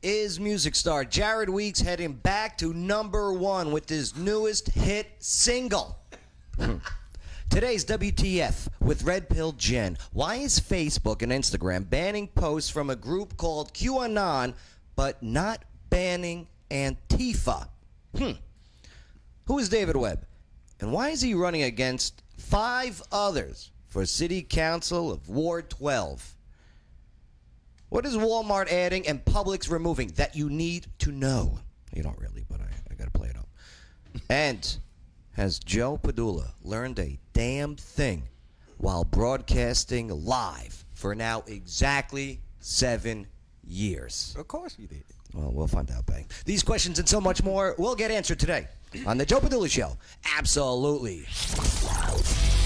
is music star Jared Weeks heading back to #1 with his newest hit single. Today's WTF with Red Pill Jen. Why is Facebook and Instagram banning posts from a group called QAnon but not banning Antifa? Who is David Webb? And why is he running against 5 others for City Council of Ward 12? What is Walmart adding and Publix removing that you need to know? You don't really, but I got to play it up. And has Joe Padula learned a damn thing while broadcasting live for now exactly 7 years? Of course you did. Well, we'll find out, Bang. These questions and so much more will get answered today on the Joe Padula Show. Absolutely.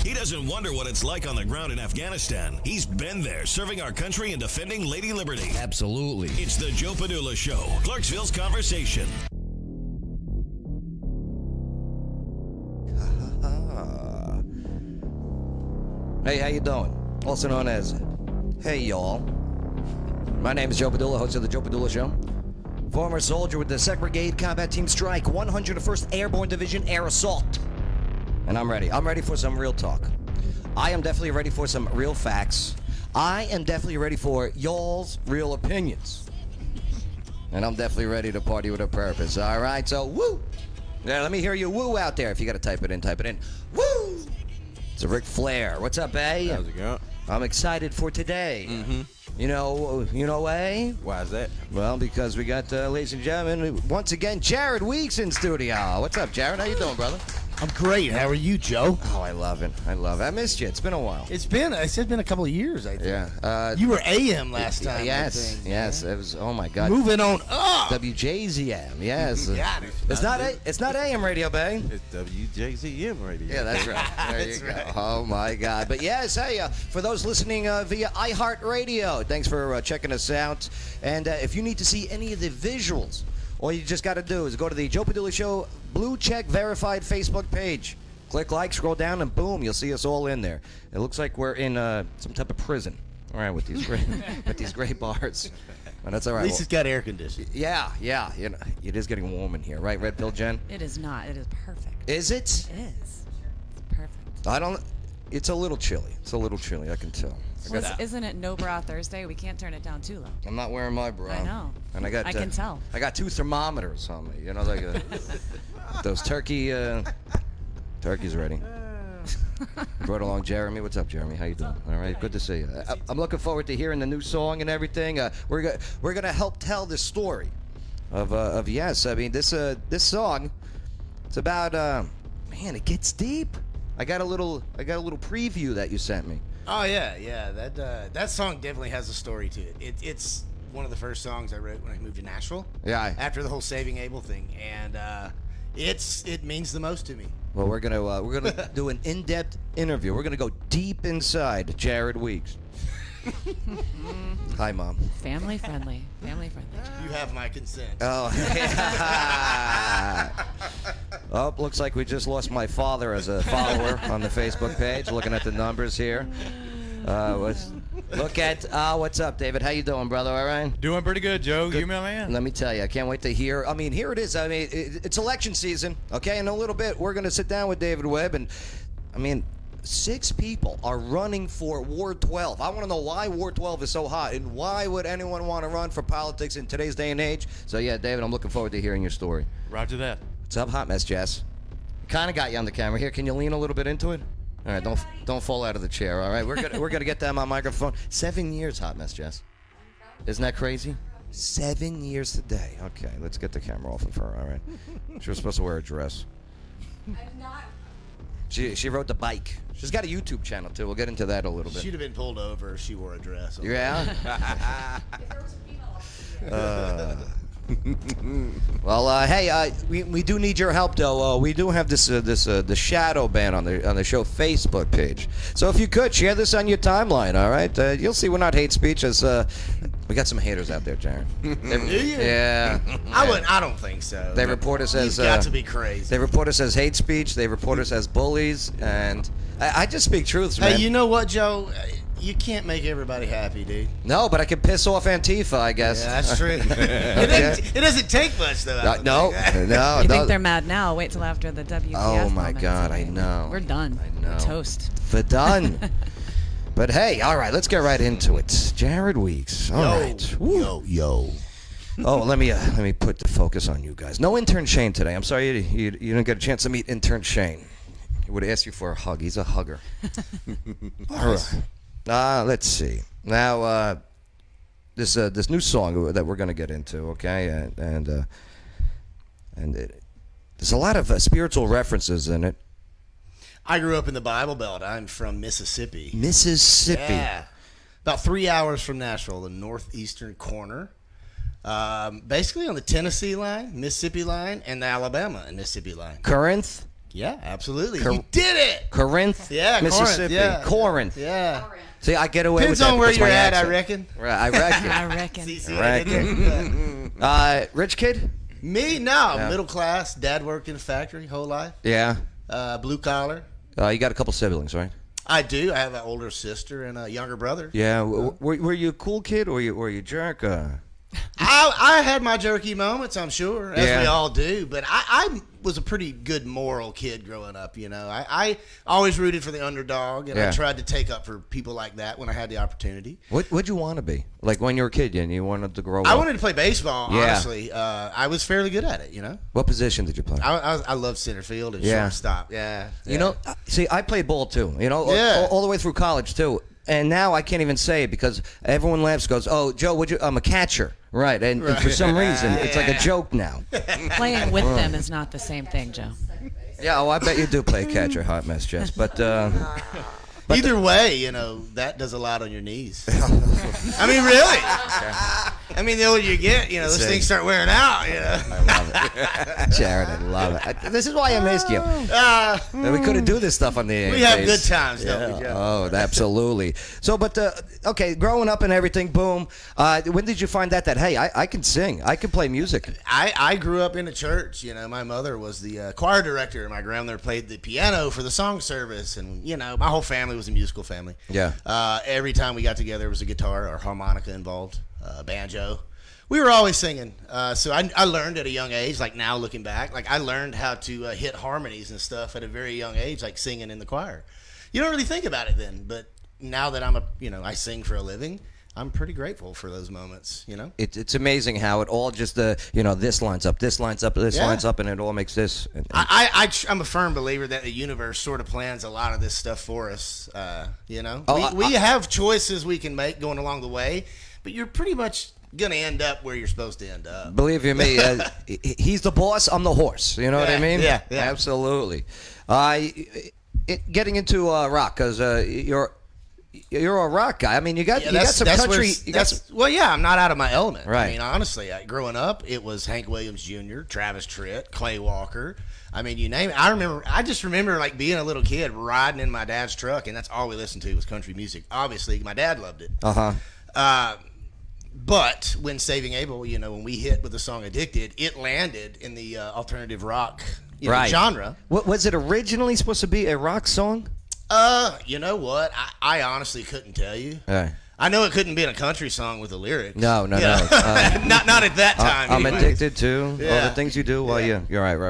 He doesn't wonder what it's like on the ground in Afghanistan. He's been there, serving our country and defending Lady Liberty. Absolutely. It's the Joe Padula Show, Clarksville's Conversation. Hey, how you doing? Also known as Hey Y'all. My name is Joe Padula, host of the Joe Padula Show. Former soldier with the 2nd Brigade Combat Team Strike, 101st Airborne Division Air Assault. And I'm ready. I'm ready for some real talk. I am definitely ready for some real facts. I am definitely ready for y'all's real opinions. And I'm definitely ready to party with a purpose. All right, so woo! Yeah, let me hear you woo out there. If you got to type it in, type it in. Woo! It's a Ric Flair. What's up, eh? How's it going? I'm excited for today. You know, eh? Why is that? Well, because we got, ladies and gentlemen, once again, Jared Weeks in studio. What's up, Jared? How you doing, brother? I'm great. How are you, Joe? Oh, I love it. I love it. I missed you. It's been a while. It's been a couple of years, I think. Yeah. You were AM last time. Yes. I think. Yes. Yeah. It was. Oh my God. Moving on up. WJZM. Yes. Got it. It's not AM radio, babe. It's WJZM radio. Yeah, that's right. There That's you go. right. Oh my God. But yes, hey, for those listening via iHeartRadio, thanks for checking us out. And if you need to see any of the visuals, all you just got to do is go to the Joe Padula Show Blue Check Verified Facebook page. Click like, scroll down, and boom, you'll see us all in there. It looks like we're in some type of prison, all right, with these great, with these great bars. But that's all right. At least it's got air conditioning. Yeah. You know, it is getting warm in here, right, Red Pill Jen? It is not. It is perfect. Is it? It is. It's perfect. I don't. It's a little chilly. It's a little chilly. I can tell. Well, isn't it No Bra Thursday? We can't turn it down too low. I'm not wearing my bra. I know. And I can tell. I got 2 thermometers on me. You know, like those turkey. Turkey's ready. Brought along Jeremy. What's up, Jeremy? How you doing? All right, good to see you. I'm looking forward to hearing the new song and everything. We're gonna help tell the story of yes. I mean this song. It's about man. It gets deep. I got a little preview that you sent me. Oh yeah. That song definitely has a story to it. It's one of the first songs I wrote when I moved to Nashville. Yeah. After the whole Saving Abel thing, and it means the most to me. Well, we're gonna do an in-depth interview. We're gonna go deep inside Jared Weeks. Hi, Mom. Family friendly. Family friendly. You have my consent. Oh. Oh, looks like we just lost my father as a follower on the Facebook page. Looking at the numbers here. Look at what's up, David? How you doing, brother? All right. Doing pretty good, Joe. You, my man. Let me tell you, I can't wait to hear. I mean, here it is. I mean, it's election season. Okay, in a little bit, we're gonna sit down with David Webb, and I mean, 6 people are running for Ward 12. I want to know why Ward 12 is so hot, and why would anyone want to run for politics in today's day and age? So yeah, David, I'm looking forward to hearing your story. Roger that. What's up, Hot Mess Jess? Kind of got you on the camera here. Can you lean a little bit into it? All right, don't fall out of the chair. All right, we're gonna get them on microphone. 7 years, Hot Mess Jess. Isn't that crazy? 7 years today. Okay, let's get the camera off of her. All right. She was supposed to wear a dress. I'm not. She rode the bike. She's got a YouTube channel too. We'll get into that a little bit. She'd have been pulled over if she wore a dress. Yeah. If there was a female Well, hey, we do need your help though. We do have this the shadow ban on the show Facebook page. So if you could share this on your timeline, all right? You'll see we're not hate speech. As we got some haters out there, Jared. Do you? Yeah. I don't think so. They report us as You've got to be crazy. They report us as hate speech. They report us as bullies, and I just speak truths, man. Hey, you know what, Joe? you can't make everybody happy, dude. No, but I can piss off Antifa, I guess. Yeah, that's true. It doesn't take much, though. No. You think they're mad now? Wait till after the WTF. Oh my moment. God, I know. We're done. I know. We're toast. For done. But hey, all right, let's get right into it. Jared Weeks. All right. Woo. Yo. Oh, let me put the focus on you guys. No intern Shane today. I'm sorry you didn't get a chance to meet intern Shane. He would ask you for a hug. He's a hugger. All right. Let's see. Now, this new song that we're going to get into, okay, and there's a lot of spiritual references in it. I grew up in the Bible Belt. I'm from Mississippi. Mississippi. Yeah. About 3 hours from Nashville, the northeastern corner. Basically on the Tennessee line, Mississippi line, and the Alabama and Mississippi line. Corinth. Yeah, absolutely. You did it. Corinth. Yeah, Mississippi. Corinth. Yeah. Corinth. Yeah. See, I get away Depends with that. on where because you're my at, accent. I reckon. Right, I reckon. I reckon. See what I did there? Rich kid? Me? No. Yeah. Middle class. Dad worked in a factory whole life. Yeah. Blue collar. You got a couple siblings, right? I do. I have an older sister and a younger brother. Yeah. Were you a cool kid or were you a jerk? I had my jerky moments, I'm sure, as Yeah. we all do. But I was a pretty good moral kid growing up, you know. I always rooted for the underdog, and Yeah. I tried to take up for people like that when I had the opportunity. What'd you want to be? Like when you were a kid and you wanted to grow up? I wanted to play baseball, Yeah. honestly. I was fairly good at it, you know. What position did you play? I love center field and Yeah. shortstop. Yeah. You know, see, I played ball too. You know, Yeah. all the way through college too. And now I can't even say it because everyone laughs. Goes, "Oh, Joe, I'm a catcher." Right, and for some reason, it's like a joke now. Playing with them is not the same thing, Joe. Yeah, I bet you do play catcher, hot mess, Jess. But Either way, you know, that does a lot on your knees. I mean, really. I mean, the older you get, you know, those things start wearing out, you know. I love it, Jared. I love it. This is why I missed you. We couldn't do this stuff on the air. We have good times, don't we, Joe? Oh, absolutely. So, but okay, growing up and everything, boom. When did you find that hey, I can sing, I can play music? I grew up in a church. You know, my mother was the choir director, and my grandmother played the piano for the song service, and you know, my whole family was a musical family. Yeah. Every time we got together, there was a guitar or harmonica involved, banjo. We were always singing. So I learned at a young age, like now looking back, like I learned how to hit harmonies and stuff at a very young age, like singing in the choir. You don't really think about it then, but now that I sing for a living, I'm pretty grateful for those moments, you know? It's amazing how it all just, this lines up, this lines up, this lines up, and it all makes this. I'm a firm believer that the universe sort of plans a lot of this stuff for us, you know? We have choices we can make going along the way, but you're pretty much going to end up where you're supposed to end up. Believe you me, he's the boss, I'm the horse. You know what I mean? Yeah. Absolutely. Getting into rock, because you're a rock guy. I mean, you got some country. Well, yeah, I'm not out of my element. Right. I mean, honestly, growing up, it was Hank Williams Jr., Travis Tritt, Clay Walker. I mean, you name it. I just remember like being a little kid riding in my dad's truck, and that's all we listened to was country music. Obviously, my dad loved it. But when Saving Abel, you know, when we hit with the song "Addicted," it landed in the alternative rock genre. What was it originally supposed to be? A rock song? You know what? I honestly couldn't tell you. Right. I know it couldn't be in a country song with the lyrics. No. not at that time. I'm anyways. addicted to all the things you do while you're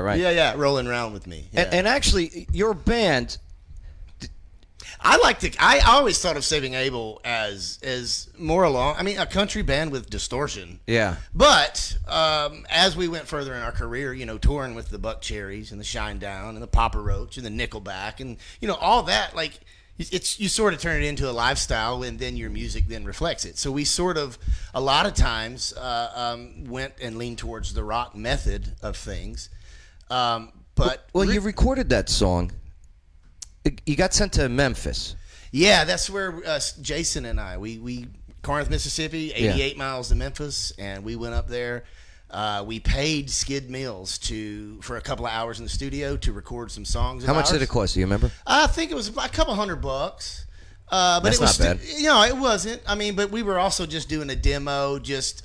right. Yeah, rolling around with me. Yeah. And actually, your band. I always thought of Saving Abel as more along. I mean, a country band with distortion. Yeah. But as we went further in our career, you know, touring with the Buck Cherries and the Shinedown and the Papa Roach and the Nickelback and you know all that, like you sort of turn it into a lifestyle, and then your music then reflects it. So we sort of a lot of times went and leaned towards the rock method of things. But you recorded that song. You got sent to Memphis. Yeah, that's where Jason and I, we Corinth, Mississippi, 88 miles to Memphis, and we went up there. We paid Skid Mills for a couple of hours in the studio to record some songs. How much did it cost? Do you remember? I think it was a couple $100. But That's it was not bad. You know, it wasn't. I mean, but we were also just doing a demo, just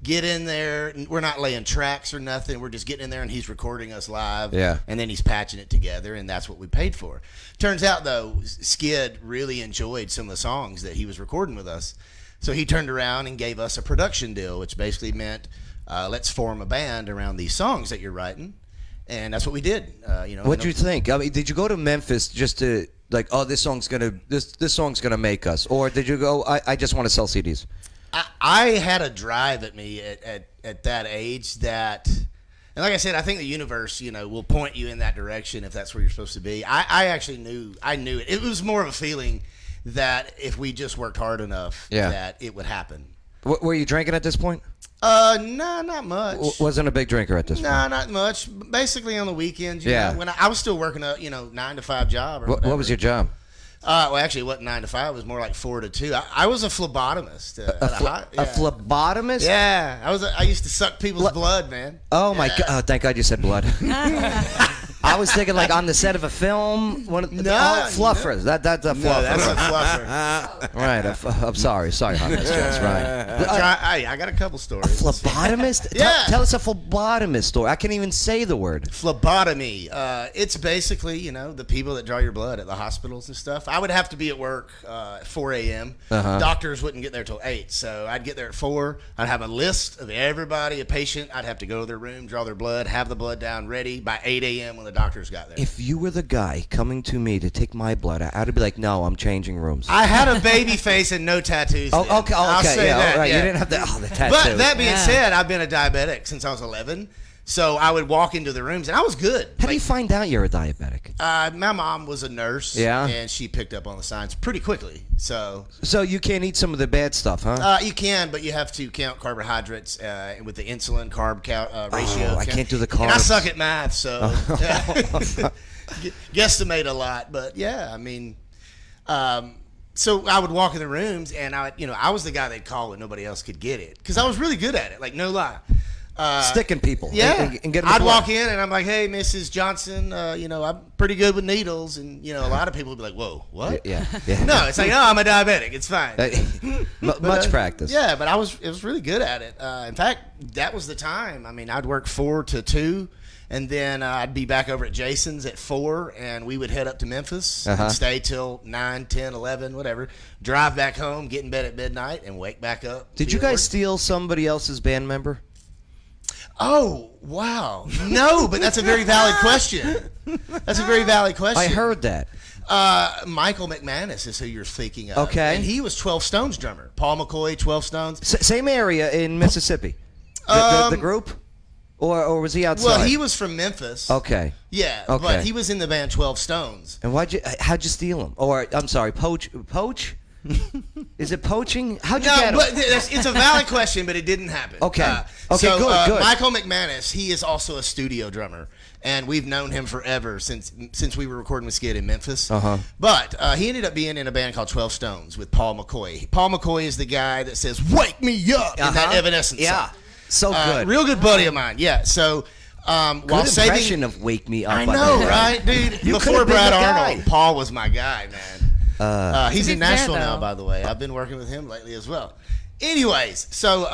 get in there. We're not laying tracks or nothing. We're just getting in there, and he's recording us live. Yeah. And then he's patching it together, and that's what we paid for. Turns out, though, Skid really enjoyed some of the songs that he was recording with us. So he turned around and gave us a production deal, which basically meant let's form a band around these songs that you're writing. And that's what we did. What'd you think? I mean, did you go to Memphis just to like, oh, this song's gonna make us, or did you go? I just want to sell CDs. I had a drive at me at that age that, and like I said, I think the universe, will point you in that direction if that's where you're supposed to be. I actually knew it. It was more of a feeling that if we just worked hard enough, that it would happen. Were you drinking at this point? No, not much. Wasn't a big drinker at this point. No, not much. Basically on the weekends, you know, when I was still working a 9-to-5 job. Or what was your job? Well, actually, it wasn't 9 to 5. It was more like 4 to 2. I was a phlebotomist. A phlebotomist? Yeah, I used to suck people's blood, man. Oh my God! Oh, thank God you said blood. I was thinking like on the set of a film. Fluffers. No. That's a fluffer. No, that's a fluffer. Right. I'm sorry, hon. That's right. I got a couple stories. Phlebotomist? Yeah. Tell us a phlebotomist story. I can't even say the word. Phlebotomy. It's basically, the people that draw your blood at the hospitals and stuff. I would have to be at work at 4 a.m. Doctors wouldn't get there till 8, so I'd get there at 4. I'd have a list of everybody, a patient. I'd have to go to their room, draw their blood, have the blood down ready by 8 a.m. when the doctors got there. If you were the guy coming to me to take my blood, I'd be like, no, I'm changing rooms. I had a baby face and no tattoos. Okay. I'll say that, right. yeah. You didn't have the tattoo. But that being said, I've been a diabetic since I was 11. So I would walk into the rooms, and I was good. How do you find out you're a diabetic? My mom was a nurse, and she picked up on the signs pretty quickly. So you can't eat some of the bad stuff, huh? You can, but you have to count carbohydrates with the insulin carb ratio. I can't do the carbs. And I suck at math, so guesstimate a lot. But yeah, I mean, so I would walk in the rooms, and I was the guy they'd call when nobody else could get it because I was really good at it. Like no lie. Sticking people. Yeah. And get them I'd walk in and I'm like, hey, Mrs. Johnson, I'm pretty good with needles. And, a lot of people would be like, whoa, what? Yeah. No, it's like, no, I'm a diabetic. It's fine. Much practice. Yeah, but it was really good at it. In fact, that was the time. I mean, I'd work 4 to 2. And then I'd be back over at Jason's at 4. And we would head up to Memphis and stay till 9, 10, 11, whatever. Drive back home, get in bed at midnight, and wake back up. Did you guys steal somebody else's band member? Oh, wow. No, but that's a very valid question. That's a very valid question. I heard that. Michael McManus is who you're speaking of. Okay. And he was 12 Stones drummer. Paul McCoy, 12 Stones. Same area in Mississippi? The group? Or was he outside? Well, he was from Memphis. Okay. Yeah, okay. But he was in the band 12 Stones. And how'd you steal him? Or, I'm sorry, poach? Is it poaching? How'd you get him? But it's a valid question, but it didn't happen. Okay. Good. Michael McManus, he is also a studio drummer, and we've known him forever since we were recording with Skid in Memphis. But he ended up being in a band called 12 Stones with Paul McCoy. Paul McCoy is the guy that says "Wake me up" in that Evanescence song. So good. Real good buddy of mine. Yeah. So while good saving, impression of "Wake Me Up." I know, right, dude? You Before could've been Brad the Arnold, guy. Paul was my guy, man. He's in Nashville fair, now, though. by the way. I've been working with him lately as well. Anyways, so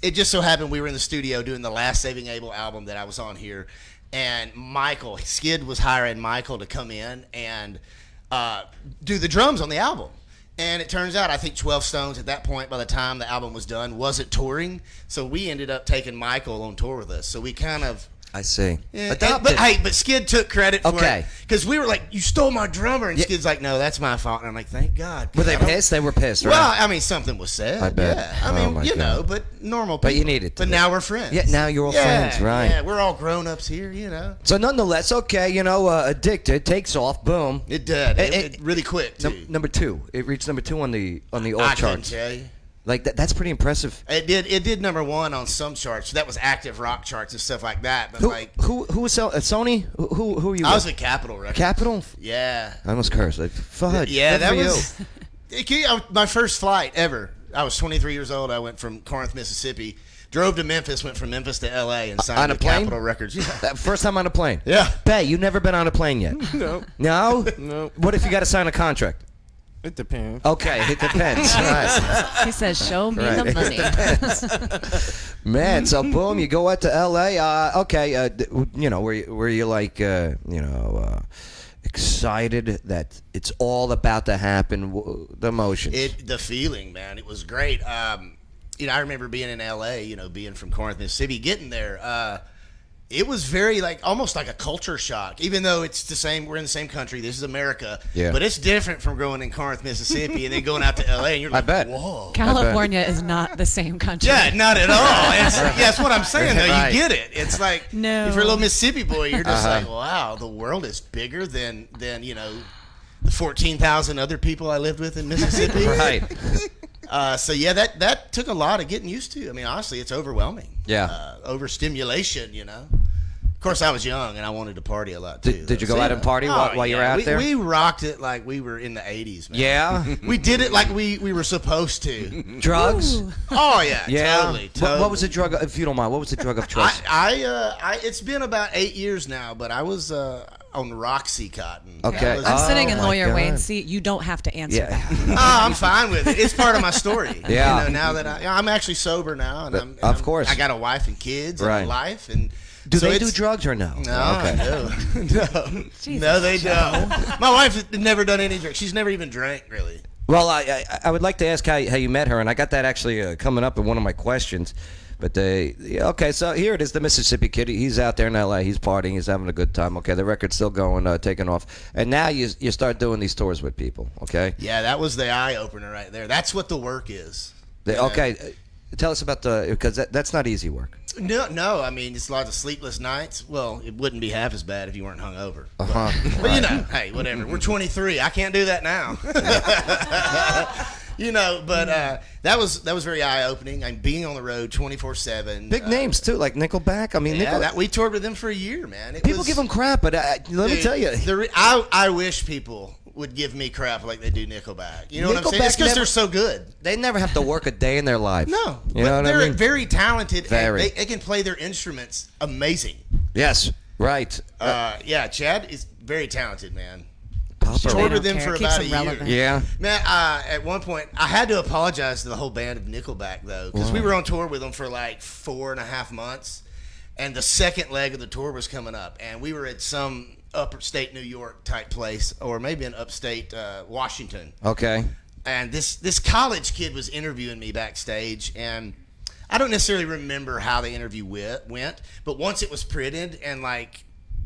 it just so happened we were in the studio doing the last Saving Abel album that I was on here, and Skid was hiring Michael to come in and do the drums on the album. And it turns out, I think 12 Stones at that point, by the time the album was done, wasn't touring. So we ended up taking Michael on tour with us. So we kind of... I see. Yeah, but Skid took credit for it. Because we were like, you stole my drummer. And Skid's like, no, that's my fault. And I'm like, thank God. Were they pissed? They were pissed, right? Well, I mean, something was said. I bet. Yeah. I mean, God. but normal people. But you needed to But be. now we're friends. Yeah, now you're all friends, right. Yeah, we're all grown-ups here, So nonetheless, okay, Addicted takes off, boom. It did. It really quick, too. Number 2. It reached number 2 on the old I couldn't charts. tell you. Like that's pretty impressive. It did number 1 on some charts. That was active rock charts and stuff like that. But Who was Sony? Who are you? I was at Capitol Records. Capitol? Yeah. I almost cursed. Like, fudge. Yeah, that Good was for my first flight ever. I was 23 years old. I went from Corinth, Mississippi, drove to Memphis, went from Memphis to L.A. and signed on a with plane? Capitol Records. Yeah. First time on a plane. Yeah. Bay, you never been on a plane yet? No. No? No. What if you got to sign a contract? It depends. Okay, it depends. Right. He says, "Show me Right. the money." Man, so boom, you go out to L.A. Okay, were you like, excited that it's all about to happen? The emotions. The feeling, man, it was great. I remember being in L.A., being from Corinth, Mississippi, getting there. It was very almost like a culture shock, even though it's the same. We're in the same country. This is America. Yeah. But it's different from growing in Corinth, Mississippi, and then going out to L.A. and you're like, I bet. whoa. California is not the same country. Yeah, not at all. That's what I'm saying, though. Right. You get it. It's like, No. if you're a little Mississippi boy, you're just like, wow, the world is bigger than the 14,000 other people I lived with in Mississippi. Right. So yeah, that took a lot of getting used to. I mean, honestly, it's overwhelming. Yeah. Overstimulation, Of course, I was young and I wanted to party a lot too. Did you go out and party while you were out there? We rocked it like we were in the 80s, man. Yeah. We did it like we were supposed to. Drugs? Ooh. Oh yeah, Yeah. totally. What was the drug, if you don't mind, what was the drug of choice? It's been about 8 years now, but I was on Roxy Cotton. Okay. I'm sitting in Oh, my Lawyer God. Wayne's seat. You don't have to answer Yeah. that. I'm fine with it. It's part of my story. Yeah. Now that I'm actually sober now, and Of course. I got a wife and kids Right. and a life, and Do so they do it's- drugs or no? No, Okay. no, they don't. My wife has never done any drugs. She's never even drank, really. Well, I would like to ask how you met her, and I got that actually coming up in one of my questions. But okay, so here it is, the Mississippi Kid. He's out there in L.A. He's partying. He's having a good time. Okay, the record's still going, taking off. And now you start doing these tours with people, okay? Yeah, that was the eye opener right there. That's what the work is. Okay, tell us about because that's not easy work. No. I mean, it's lots of sleepless nights. Well, it wouldn't be half as bad if you weren't hungover. Uh-huh. But hey, whatever. We're 23. I can't do that now. That was very eye opening. I'm being on the road 24/7. Big names too, like Nickelback. I mean, Yeah, we toured with them for a year, man. people give them crap, but let me tell you, I wish people would give me crap like they do Nickelback. You know what I'm saying? Nickelback It's because never- they're so good. they never have to work a day in their life. No, you know but what they're I mean? very talented. Very. And they can play their instruments amazing. Yes, right. Yeah, Chad is very talented, man. Papa Toured don't with them care. for Keeps about a them year. relevant. Yeah. Man, at one point, I had to apologize to the whole band of Nickelback, though, because we were on tour with them for like 4.5 months, and the second leg of the tour was coming up, and we were at some upstate New York type place, or maybe in upstate Washington. Okay. And this college kid was interviewing me backstage, and I don't necessarily remember how the interview went, but once it was printed, and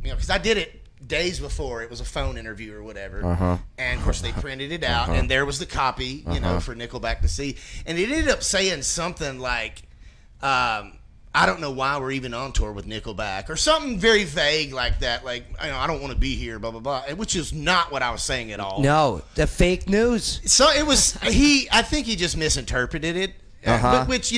because I did it days before, it was a phone interview or whatever, and of course they printed it out, and there was the copy, for Nickelback to see, and it ended up saying something like, I don't know why we're even on tour with Nickelback, or something very vague like that, like, I don't want to be here, blah blah blah, which is not what I was saying at all. No, the fake news. So it was I think he just misinterpreted it, which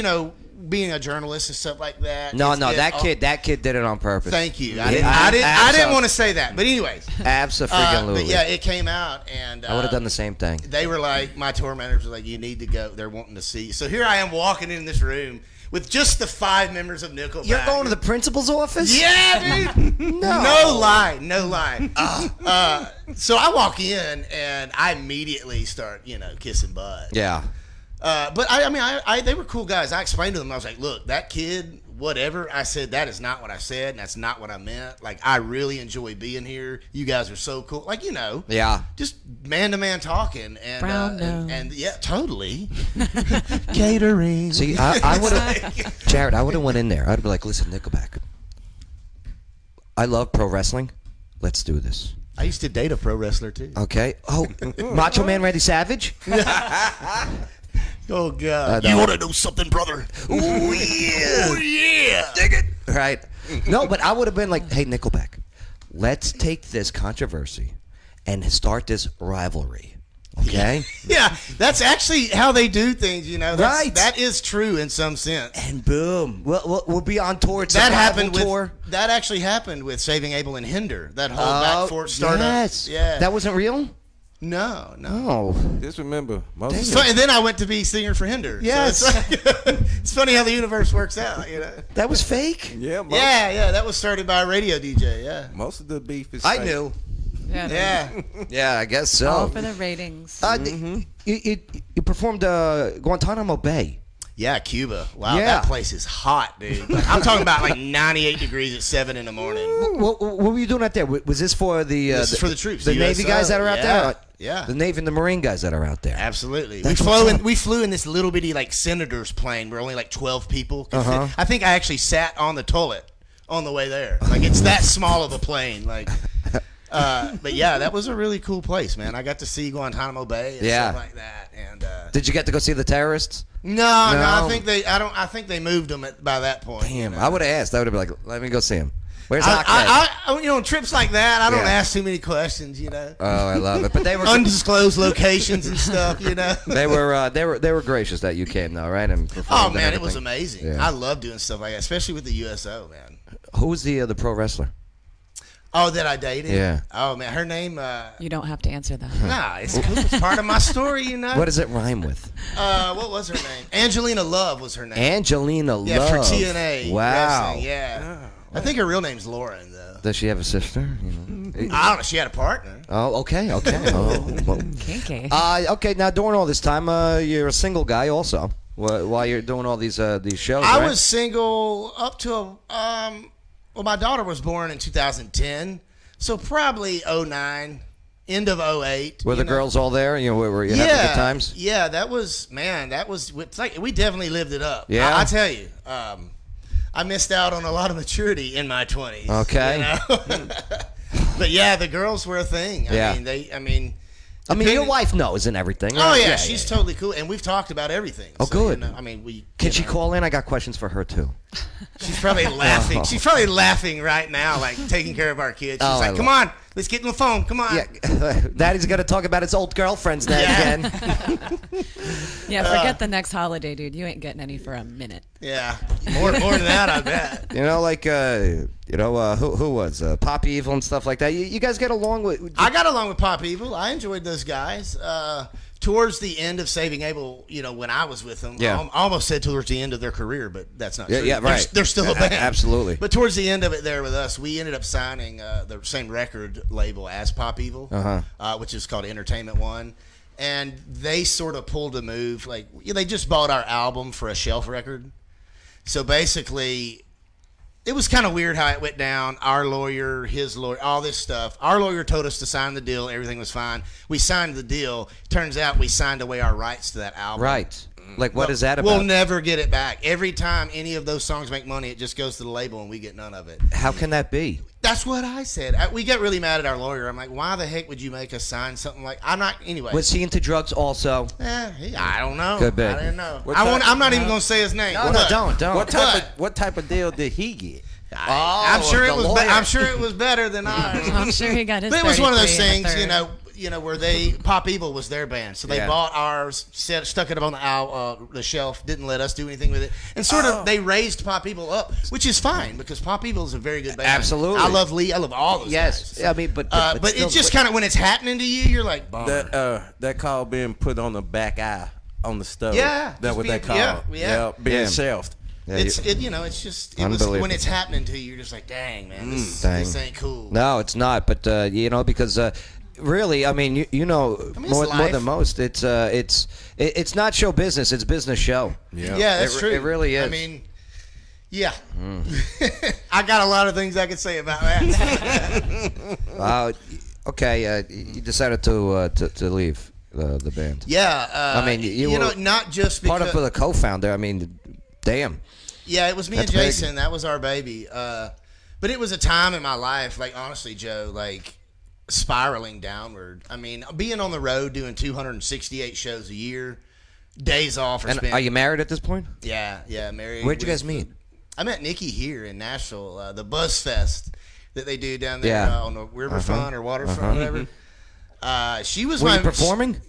being a journalist and stuff like that. No, that kid did it on purpose. Thank you. I didn't want to say that, but anyways. Absolutely. But yeah, it came out, and I would have done the same thing. They were like, my tour manager was like, you need to go. They're wanting to see you. So here I am walking in this room with just the 5 members of Nickelback. You're going to the principal's office? Yeah, dude. No lie. So I walk in and I immediately start, kissing butt. Yeah. But they were cool guys. I explained to them. I was like, look, that kid, whatever. I said, that is not what I said, and that's not what I meant. Like, I really enjoy being here. You guys are so cool. Like, Yeah. just man-to-man talking. And, Brown nose. and yeah, totally. Catering. See, I would have, Jared, I would have went in there. I'd be like, listen, Nickelback, I love pro wrestling. Let's do this. I used to date a pro wrestler, too. Okay. Oh, Macho Man Randy Savage? Oh, God. no. You want to know something, brother? Oh, yeah. Oh, yeah. Dig it. Right. No, but I would have been like, hey, Nickelback, let's take this controversy and start this rivalry. Okay? Yeah, that's actually how they do things, Right. That is true in some sense. And boom. We'll be on tour. It's That a happened rival tour. that actually happened with Saving Abel and Hinder. That whole back forth startup. Yes. Yeah. That wasn't real? No. Oh. Just remember, most So, and then I went to be singer for Hinder. Yes. So it's funny how the universe works out, That was fake? yeah, most, Yeah, that was started by a radio DJ, yeah. most of the beef is I fake. knew. Yeah. Yeah, I guess All so. for the ratings. You performed Guantanamo Bay. Yeah, Cuba. Wow, Yeah. that place is hot, dude. Like, I'm talking about like 98 degrees at 7 in the morning. What were you doing out there? Was this for the? This is for the troops, the the Navy USO. guys that are out Yeah. there. Yeah. The Navy and the Marine guys that are out there. Absolutely. That's what's up. We flew in this little bitty like senator's plane where only like 12 people could Uh-huh. fit. I think I actually sat on the toilet on the way there. Like it's that small of a plane. Like but yeah, that was a really cool place, man. I got to see Guantanamo Bay and Yeah. stuff like that. And Did you get to go see the terrorists? no, I think they moved them by that point. Damn, you know? I would have asked. I would have been like, let me go see him. Where's Ahmed? you know, trips like that, I don't Yeah. ask too many questions, you know. Oh, I love it. But they were Undisclosed locations and stuff, you know. they were gracious that you came though, right? And Oh performed man, and it was everything. amazing. Yeah. I love doing stuff like that, especially with the USO, man. Who was the pro wrestler? Oh, that I dated? Yeah. Oh man, her name You don't have to answer that. nah, it's cool. It's part of my story, you know. What does it rhyme with? What was her name? Angelina Love was her name. Angelina yeah, Love. for TNA. Wow. Wrestling, yeah. I think her real name's Lauren though. Does she have a sister? I don't know. She had a partner. Oh, okay. Oh, well. Kinky. Okay. Now, during all this time, you're a single guy also. While you're doing all these shows, I right? was single up to well, my daughter was born in 2010, so probably 09, end of 08. Were the you know. girls all there? You know, were you having good times? Yeah, that was it's like we definitely lived it up. Yeah? I tell you, I missed out on a lot of maturity in my 20s. Okay. you know? But yeah, the girls were a thing. Yeah. I mean, Your depending- wife knows and everything. Oh right? yeah, she's totally cool, and we've talked about everything. Oh, So, good. You know, I mean, we Can you she know, call in? I got questions for her too. She's probably laughing. She's probably laughing right now, like taking care of our kids. She's Oh, I like, "Come on, let's get on the phone. Come on." Yeah, Daddy's gonna talk about his old girlfriends now Yeah. again. Yeah, forget the next holiday, dude. You ain't getting any for a minute. Yeah, more than that, I bet. You know, like who was Pop Evil and stuff like that. You guys get along with? I got along with Pop Evil. I enjoyed those guys. Towards the end of Saving Abel, you know, when I was with them, Yeah. I almost said towards the end of their career, but that's not Yeah, true. yeah, right. They're still a band. Absolutely. But towards the end of it there with us, we ended up signing the same record label as Pop Evil, which is called Entertainment One. And they sort of pulled a move. Like, they just bought our album for a shelf record. So basically, it was kind of weird how it went down. Our lawyer, his lawyer, all this stuff. Our lawyer told us to sign the deal. Everything was fine. We signed the deal. Turns out we signed away our rights to that album. Right. Like, what Well, is that about? We'll never get it back. Every time any of those songs make money, it just goes to the label and we get none of it. How can that be? That's what I said. We got really mad at our lawyer. I'm like, why the heck would you make us sign something like? I'm not. Anyway. Was he into drugs also? I don't know. Could be. I didn't know. What I'm not type- even gonna say his name. No, But- don't. What type of deal did he get? I'm sure it the was. lawyer. I'm sure it was better than ours. I'm sure he got his. But it was one of those 33 and a things, third. where Pop Evil was their band, so they Yeah. bought ours, stuck it up on the shelf, didn't let us do anything with it, and sort of they raised Pop Evil up, which is fine because Pop Evil is a very good band. Absolutely. I love Lee. I love all those Yes. guys. I mean, but But still, it's just kind of when it's happening to you, you're like, bummer. That call being put on the back eye on the stove. Yeah, That's just what they being- call. yeah. Being Yeah. shelved. Yeah, It's you- just Unbelievable. when it's happening to you, you're just like, dang man, this ain't cool. No, it's not. But because really, I mean, you know, mean, it's more life. than most, it's not show business; it's business show. Yeah, that's true. It really is. I mean, yeah. I got a lot of things I could say about that. Okay, you decided to leave the band. Yeah, I mean, you know, were not just because Part of the co-founder. I mean, damn. yeah, it was me That's and big. Jason. That was our baby. But it was a time in my life, like honestly, Joe, like spiraling downward. I mean, being on the road doing 268 shows a year, days off. And are you married at this point? Yeah, married. Where'd you with- guys meet? I met Nikki here in Nashville, the Buzz Fest that they do down there Yeah. on the riverfront or waterfront, whatever. She was Were my you performing?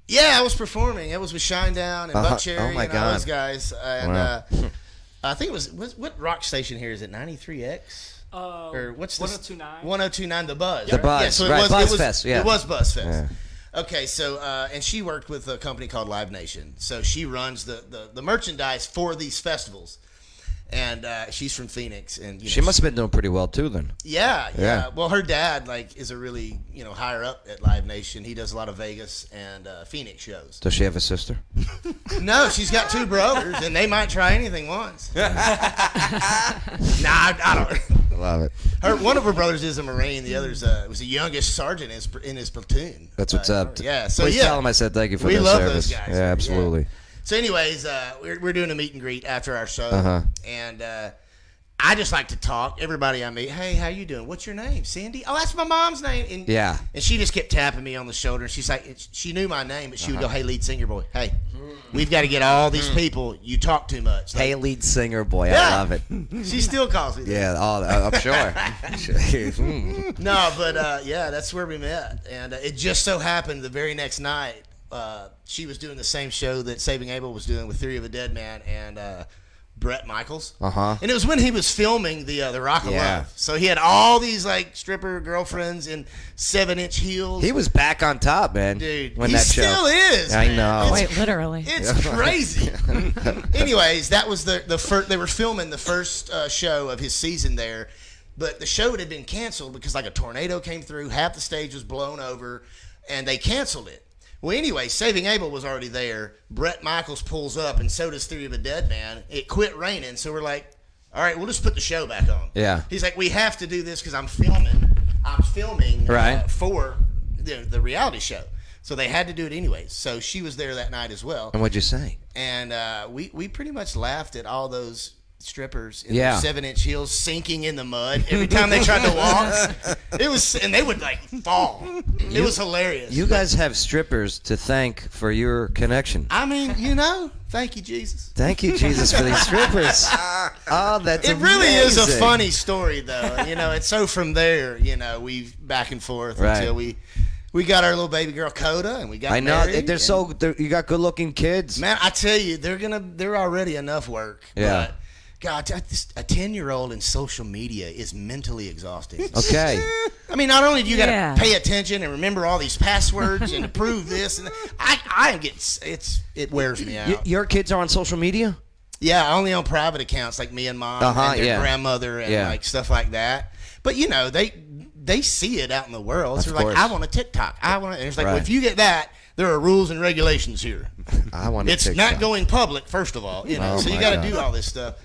Yeah, I was performing. It was with Shinedown and Buck Cherry Oh my and all those God. guys. And Wow. I think it was what rock station here is it? 93X or what's this? 1029. 1029 The Buzz. The Buzz, Yeah, so it right, was, Buzz it was, Fest, yeah. It was Buzz Fest. Yeah. Okay, so and she worked with a company called Live Nation. So she runs the merchandise for these festivals. And she's from Phoenix, and She must have been doing pretty well too then. Yeah. Well, her dad is a really higher up at Live Nation. He does a lot of Vegas and Phoenix shows. Does she have a sister? No, she's got 2 brothers, and they might try anything once. Nah, I don't. Love it. One of her brothers is a Marine. The other's was the youngest sergeant in his platoon. That's what's up. Yeah. So Please tell him I said thank you for we their love service. those guys. Yeah, absolutely. Yeah. So, anyways, we're doing a meet and greet after our show, and I just like to talk. Everybody I meet, hey, how you doing? What's your name? Cindy? Oh, that's my mom's name. And, Yeah. And she just kept tapping me on the shoulder. And she's like, she knew my name, but she would go, hey, lead singer boy, hey, we've got to get all these people. You talk too much. Hey, lead singer boy, Yeah. I love it. She still calls me that. Yeah, I'm sure. No, but yeah, that's where we met. And it just so happened the very next night, she was doing the same show that Saving Abel was doing with Theory of a Dead Man and Brett Michaels. And it was when he was filming the Rock of Love. So he had all these stripper girlfriends in 7-inch heels. He was back on top, man. Dude, when he that show. still is. I man. know. Wait, literally. It's crazy. Anyways, that was the first. They were filming the first show of his season there, but the show had been canceled because a tornado came through, half the stage was blown over, and they canceled it. Well, anyway, Saving Abel was already there. Brett Michaels pulls up, and so does Theory of a Dead Man. It quit raining, so we're like, all right, we'll just put the show back on. Yeah. He's like, we have to do this because I'm filming Right. for the reality show. So they had to do it anyways. So she was there that night as well. And what'd you say? And we pretty much laughed at all those strippers in Yeah. their 7-inch heels sinking in the mud every time they tried to walk. It was, and they would fall. It was hilarious. You guys have strippers to thank for your connection. I mean, thank you, Jesus. Thank you, Jesus, for these strippers. Oh, that's It really is a amazing. funny story, though. It's so from there, we back and forth Right. until we got our little baby girl Coda, and we got I know married, you got good-looking kids. Man, I tell you, they're already enough work. Yeah. But God, a 10-year-old in social media is mentally exhausting. Okay. I mean, not only do you got to Yeah. pay attention and remember all these passwords and approve this, and it wears me out. Your kids are on social media? Yeah, only on private accounts like me and mom and their grandmother and stuff like that. But they see it out in the world. So Of they're course. like, I want a TikTok. And it's like, Right. well, if you get that, there are rules and regulations here. I want to It's not going public, first of all. Oh, So you my got to God. do all this stuff.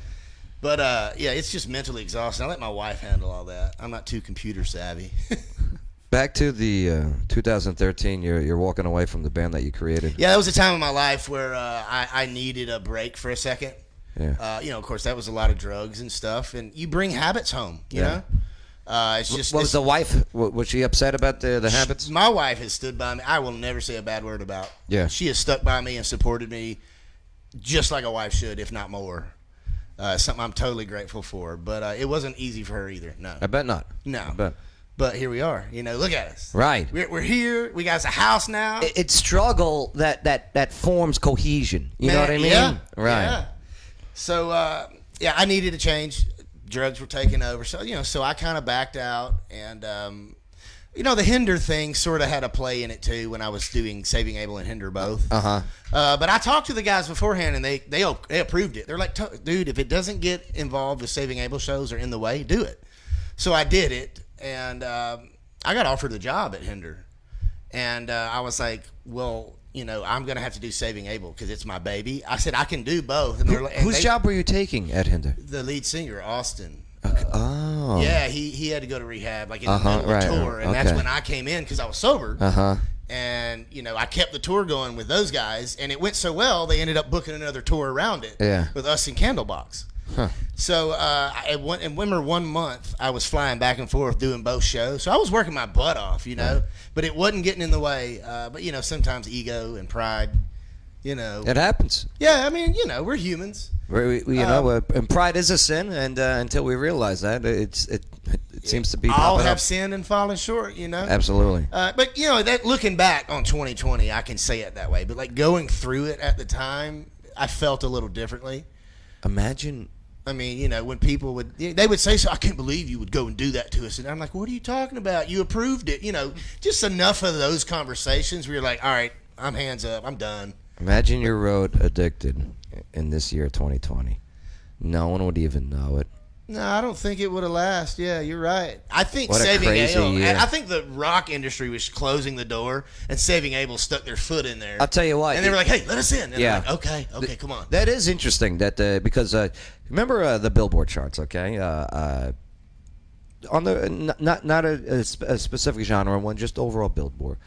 But yeah, it's just mentally exhausting. I let my wife handle all that. I'm not too computer savvy. Back to the 2013, you're walking away from the band that you created. Yeah, that was a time in my life where I needed a break for a second. Yeah. Of course, that was a lot of drugs and stuff, and you bring habits home. You know, it's just. Was the wife? Was she upset about the habits? My wife has stood by me. I will never say a bad word about. Yeah. She has stuck by me and supported me, just like a wife should, if not more. Something I'm totally grateful for, but it wasn't easy for her either. No. I bet not. No. I bet. But here we are. Look at us. Right. We're here. We got us a house now. It's struggle that forms cohesion. You know what I mean? Yeah. Right. Yeah. So I needed a change. Drugs were taking over. So so I kind of backed out, and the Hinder thing sort of had a play in it too when I was doing Saving Abel and Hinder both. But I talked to the guys beforehand, and they approved it. They're like, dude, if it doesn't get involved with Saving Abel shows or in the way, do it. So I did it, and I got offered the job at Hinder, and I was like, well, I'm gonna have to do Saving Abel because it's my baby. I said I can do both. And Whose job were you taking at Hinder? The lead singer, Austin. Oh. Yeah, he had to go to rehab in the middle of the tour, and that's when I came in because I was sober. And I kept the tour going with those guys, and it went so well they ended up booking another tour around it. Yeah. With us and Candlebox. So I remember 1 month I was flying back and forth doing both shows, so I was working my butt off, but it wasn't getting in the way. But sometimes ego and pride, It happens. Yeah, I mean, we're humans. And pride is a sin, and until we realize that, it seems to be. All popping have up. sinned and fallen short, Absolutely. But that looking back on 2020, I can say it that way. But going through it at the time, I felt a little differently. Imagine. I mean, when people they would say, "So I can't believe you would go and do that to us," and I'm like, "What are you talking about? You approved it." Just enough of those conversations where you're like, "All right, I'm hands up, I'm done." Imagine you're road addicted in this year, 2020. No one would even know it. No, I don't think it would have lasted. Yeah, you're right. I think What a Saving crazy Abel. year. I think the rock industry was closing the door, and Saving Abel stuck their foot in there. I'll tell you what. And they were like, "Hey, let us in." And Yeah. they're like, okay, come on. That is interesting. That because remember the Billboard charts, okay? On the not a specific genre one, just overall Billboard.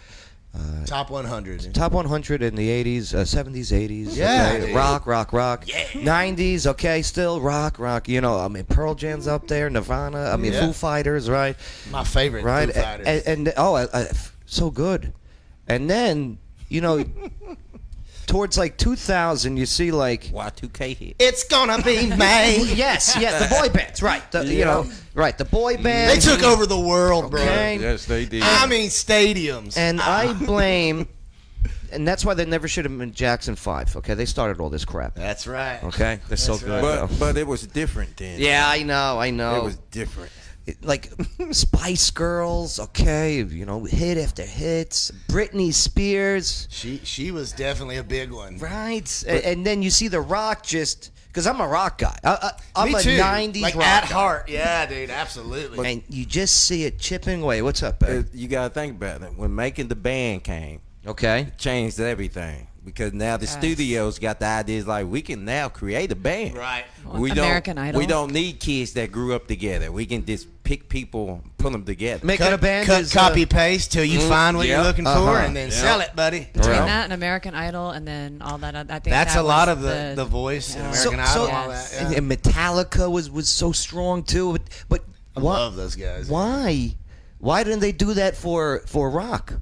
Top 100. Top 100 in the 80s, 70s, 80s. Yeah, okay? dude. Rock. Yeah. 90s, okay, still rock. You know, I mean, Pearl Jam's up there, Nirvana. I mean, Yeah. Foo Fighters, right? My favorite. Right. Foo Fighters. And so good. And then, you know, towards like 2000, you see like. Y2K hit. It's gonna be May. Yes, the boy bands, right? You know, right, the boy They bands. took over the world, bro. Okay. Yes, they did. I mean, stadiums. And I blame, and that's why they never should have been Jackson 5. Okay, they started all this crap. That's right. Okay, they're so That's good. right. though. But it was different then. Yeah, I know. It was different. Like Spice Girls, okay, you know, hit after hits. Britney Spears, She was definitely a big one. right? And then you see The Rock just because I'm a rock guy. I'm Me a too. 90s like rock at guy. heart. Yeah, dude, absolutely. And you just see it chipping away. What's up, babe? You gotta think about it. When making the band came, Okay. it changed everything because now the studios got the ideas like we can now create a band. Right. We American don't. Idol. We don't need kids that grew up together. We can just pick people, put them together. Making a band cut, is copy, paste till you find what yeah. you're looking for, Uh-huh. and then sell it, buddy. Between Right. that and American Idol, and then all that, I think That's that a lot was of the voice and Yeah. American Idol, all that. Yeah. and Metallica was so strong too. But I why? love those guys. Why? Why didn't they do that for rock?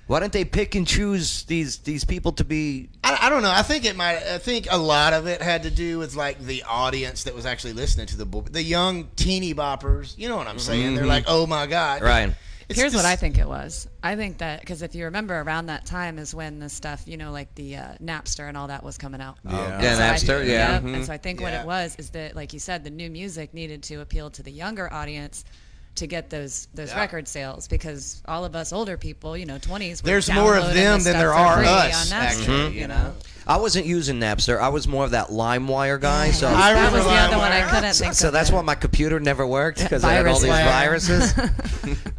Why didn't they pick and choose these people to be? I don't know. I think a lot of it had to do with like the audience that was actually listening to the young teeny boppers. You know what I'm saying? They're like, oh my god. Right. It's Here's what just- I think it was. I think that because if you remember, around that time is when the stuff, you know, like the Napster and all that was coming out. Yeah. Yeah, So I- Napster, yeah. Yep. And so I think what Yeah. it was is that, like you said, the new music needed to appeal to the younger audience to get those record sales, because all of us older people, you know, 20s. were There's more of downloading them this than stuff there for are free us, on Napster, actually, you know? I wasn't using Napster. I was more of that LimeWire guy. So I That was the remember other one I LimeWire. couldn't think so of. that's it. why my computer never worked, because I had all these viruses.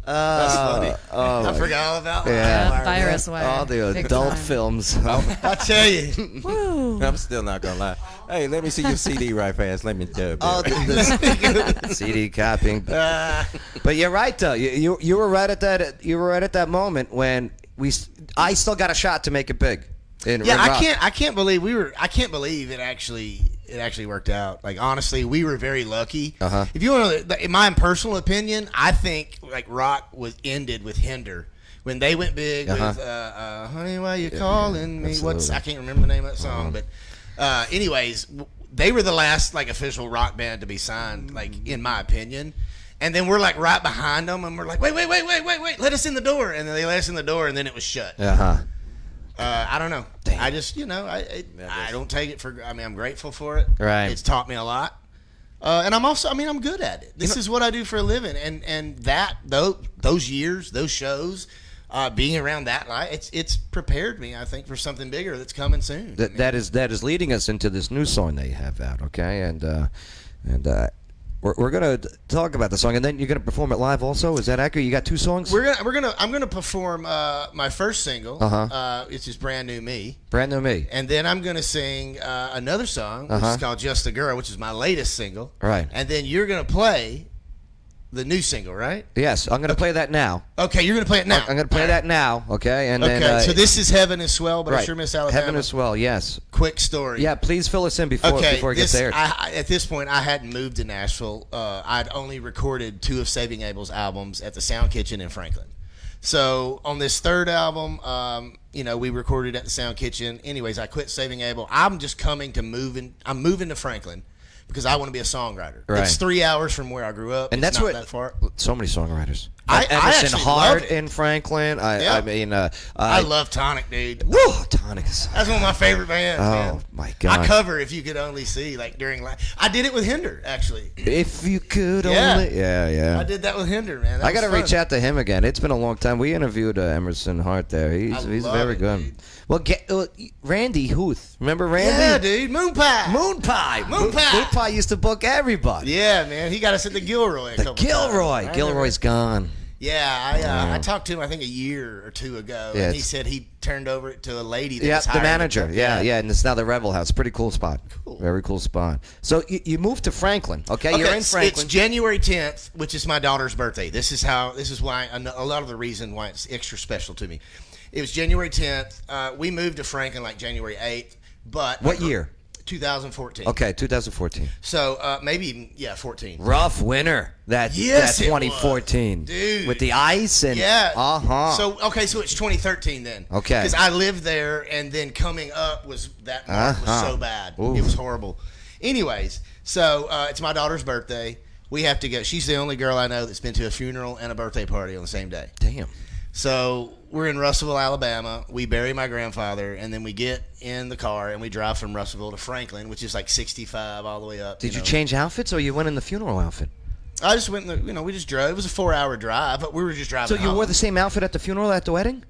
That's funny. Oh, I forgot all about Yeah. that. Virus wire. all the Big adult time. films. I tell you. Woo. I'm still not gonna lie. Hey, let me see your CD right fast. Let me dub. Oh, the CD copying. But you're right though. You were right at that. You were right at that moment when I still got a shot to make it big. In Yeah, rock. I can't believe I can't believe it actually worked out. Like honestly, we were very lucky. Uh-huh. If you want to, in my personal opinion, I think like rock was ended with Hinder when they went big with "Honey, Why You Calling Me." absolutely. I can't remember the name of that song, but anyways, they were the last like official rock band to be signed, like in my opinion. And then we're like right behind them, and we're like, wait, let us in the door. And then they let us in the door, and then it was shut. Uh-huh. I don't know. Damn. I just, I don't take it for. I mean, I'm grateful for it. Right. It's taught me a lot, and I'm also. I mean, I'm good at it. This is what I do for a living, and that those years, those shows, being around that life, it's prepared me. I think for something bigger that's coming soon. That is leading us into this new song that you have out. Okay, and we're gonna talk about the song, and then you're gonna perform it live. Also, is that accurate? You got two songs. I'm gonna perform my first single. It's just brand new me. Brand new me. And then I'm going to sing another song, which Uh-huh. is called Just a Girl, which is my latest single. Right. And then you're going to play the new single, right? Yes, I'm gonna play that now. Okay, you're going to play it now. I'm gonna play that now. Okay, and Okay, then so this is Heaven is Swell, but I right. sure miss Alabama. Heaven is Swell. Yes. Quick story. Yeah, please fill us in before it gets aired. At this point, I hadn't moved to Nashville. I'd only recorded 2 of Saving Abel's albums at the Sound Kitchen in Franklin. So on this third album, we recorded at the Sound Kitchen. Anyways, I quit Saving Abel. I'm moving to Franklin because I want to be a songwriter. Right. It's 3 hours from where I grew up. And It's that's not what that far. so many songwriters. I Emerson actually Hart love it. in Franklin. Yeah. I mean, I love Tonic, dude. Woo, Tonic is. That's one of my favorite bands. Oh, man. my God. I cover If You Could Only See, like during. I did it with Hinder, actually. If you could Yeah. only. Yeah. I did that with Hinder, man. That I got to was fun. reach out to him again. It's been a long time. We interviewed Emerson Hart there. He's love very it, good. dude. Well, Randy Huth. Remember Randy? Yeah, dude. Moon Pie. Moon Pie. Moon Pie. Moon Pie Grandpa used to book everybody. Yeah, man. He got us at the Gilroy. The Gilroy. Gilroy's gone. Yeah, I talked to him I think a year or two ago, Yeah, and he said he turned over to a lady. That Yeah, was the hiring manager. him. Yeah, and it's now the Revel House. Pretty cool spot. Cool. Very cool spot. So you moved to Franklin. Okay, you're in It's Franklin. January 10th, which is my daughter's birthday. This is why a lot of the reason why it's extra special to me. It was January 10th. We moved to Franklin like January 8th, but What year? 2014. Okay, 2014. So maybe even 14. Rough winter. That Yes, it 2014, was. Dude. with the ice and Yeah. So it's 2013 then. Okay. Because I lived there, and then coming up was so bad. Oof. It was horrible. Anyways, so it's my daughter's birthday. We have to go. She's the only girl I know that's been to a funeral and a birthday party on the same day. Damn. So we're in Russellville, Alabama. We bury my grandfather, and then we get in the car and we drive from Russellville to Franklin, which is like 65 all the way up. Did you change outfits, or you went in the funeral outfit? I just went. We just drove. It was a 4-hour drive, but we were just driving. So you wore the same outfit at the funeral, at the wedding?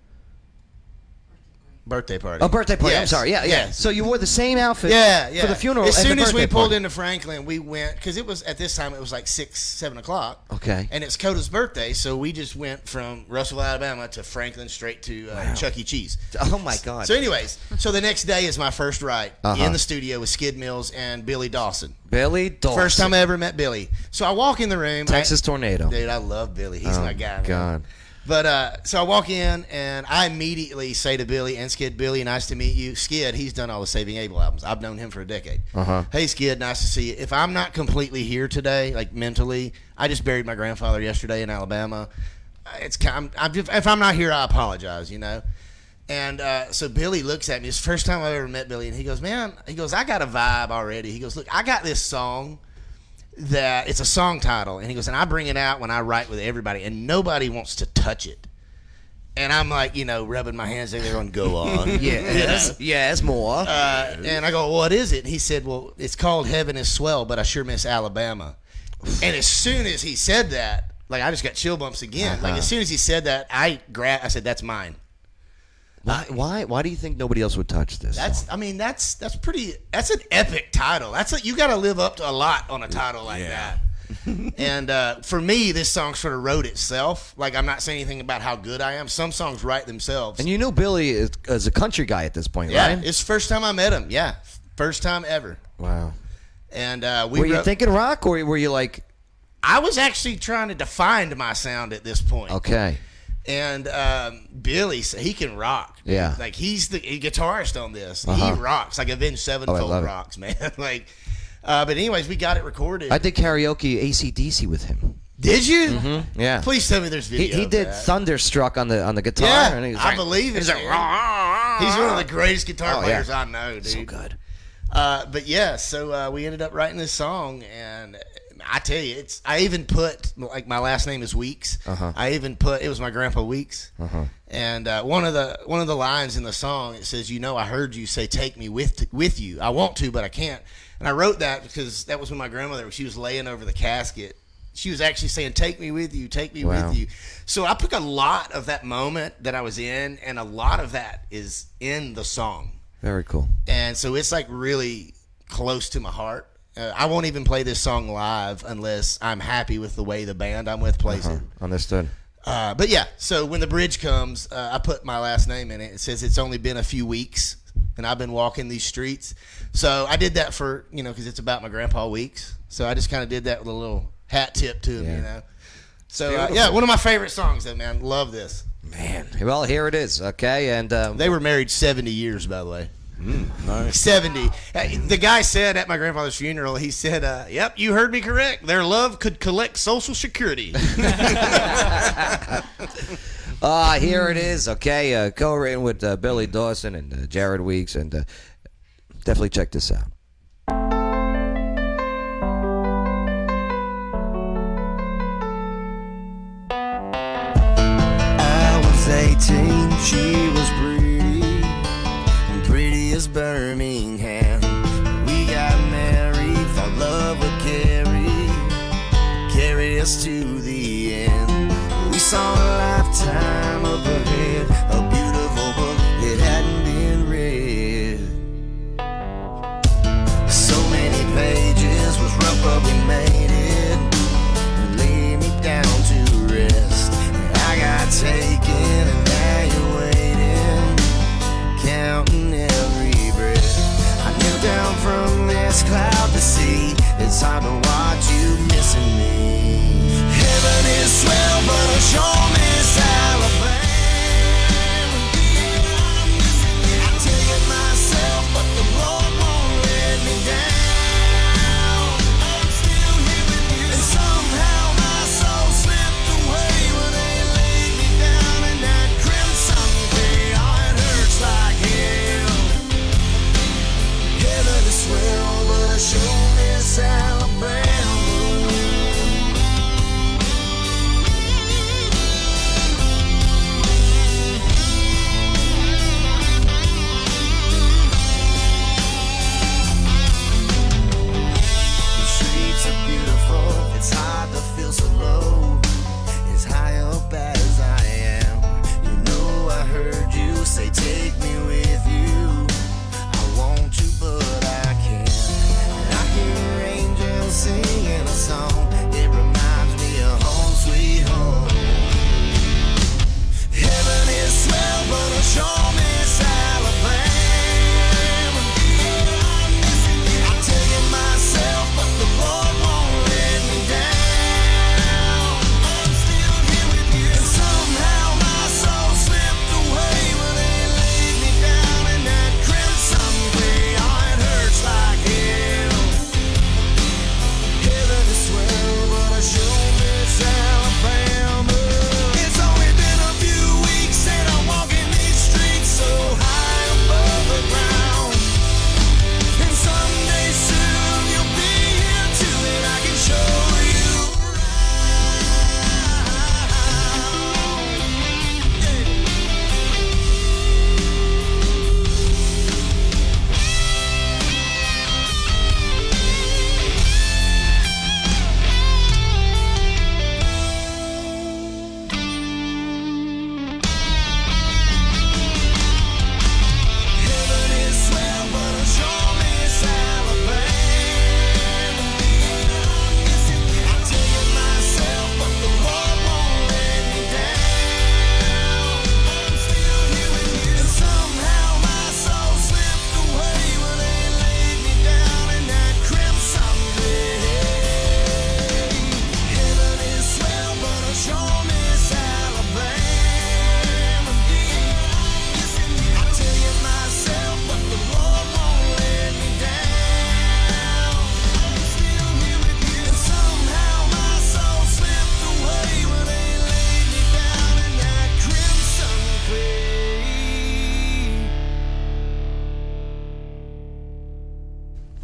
birthday party. Oh, birthday party. I'm Yes. sorry. Yeah. Yes. So you wore the same outfit Yeah. for the funeral As and soon the as we birthday pulled party. into Franklin, we went because it was at this time it was like 6-7 o'clock. Okay. And it's Coda's birthday, so we just went from Russellville, Alabama, to Franklin straight to Chuck E. Cheese. Oh my God. So, anyways, the next day is my first ride Uh-huh. in the studio with Skid Mills and Billy Dawson. Billy Dawson. First time I ever met Billy. So I walk in the room. Texas Tornado. Dude, I love Billy. He's my guy. Man. God. But so I walk in and I immediately say to Billy and Skid, Billy, nice to meet you. Skid, he's done all the Saving Abel albums. I've known him for a decade. Uh-huh. Hey, Skid, nice to see you. If I'm not completely here today, like mentally, I just buried my grandfather yesterday in Alabama. If I'm not here, I apologize, you know. And so Billy looks at me. It's the first time I've ever met Billy, and he goes, man, I got a vibe already. He goes, look, I got this song that it's a song title, and he goes, and I bring it out when I write with everybody, and nobody wants to touch it. And I'm like, rubbing my hands together going, go on. Yes, more. And I go, what is it? And he said, well, it's called Heaven is Swell, but I sure miss Alabama. And as soon as he said that, like I just got chill bumps again. Uh-huh. Like as soon as he said that, I said, that's mine. Why do you think nobody else would touch this? That's an epic title. You got to live up to a lot on a title like that. And for me, this song sort of wrote itself. Like I'm not saying anything about how good I am. Some songs write themselves. And you knew Billy as a country guy at this point, yeah, right? it's the first time I met him. Yeah, first time ever. Wow. And were you thinking rock, or were you like? I was actually trying to define my sound at this point. Okay. And Billy, he can rock. Yeah. Like he's the guitarist on this. Uh-huh. He rocks. Like Avenged Sevenfold love it. rocks, man. Like, but anyways, we got it recorded. I did karaoke AC/DC with him. Did you? Mm-hmm. Yeah. Please tell me there's video. He of did that. Thunderstruck on the guitar. Yeah, and he was I like, believe it. he's like, man. He's one of the greatest guitar Oh, yeah. players I know, dude. so good. But yeah, so we ended up writing this song, and I tell you, I even put like my last name is Weeks. Uh-huh. I even put it was my grandpa Weeks, and one of the lines in the song it says, I heard you say take me with you. I want to, but I can't. And I wrote that because that was when my grandmother she was laying over the casket. She was actually saying, take me with you, take me Wow. with you. So I took a lot of that moment that I was in, and a lot of that is in the song. Very cool. And so it's like really close to my heart. I won't even play this song live unless I'm happy with the way the band I'm with plays it. Understood. But yeah, so when the bridge comes, I put my last name in it. It says it's only been a few weeks, and I've been walking these streets. So I did that for, because it's about my grandpa Weeks. So I just kind of did that with a little hat tip to him, Yeah. So yeah, one of my favorite songs, though, man. Love this. Man. Well, here it is. Okay, and They were married 70 years, by the way. Nice. 70. The guy said at my grandfather's funeral, he said, yep, you heard me correct. Their love could collect Social Security. here it is. Okay, co-written with Billy Dawson and Jared Weeks, and definitely check this out. I was 18, she was pretty as Birmingham. We got married, thought love would carry us to the end. We saw a lifetime up ahead, a beautiful book, it hadn't been read. So many pages were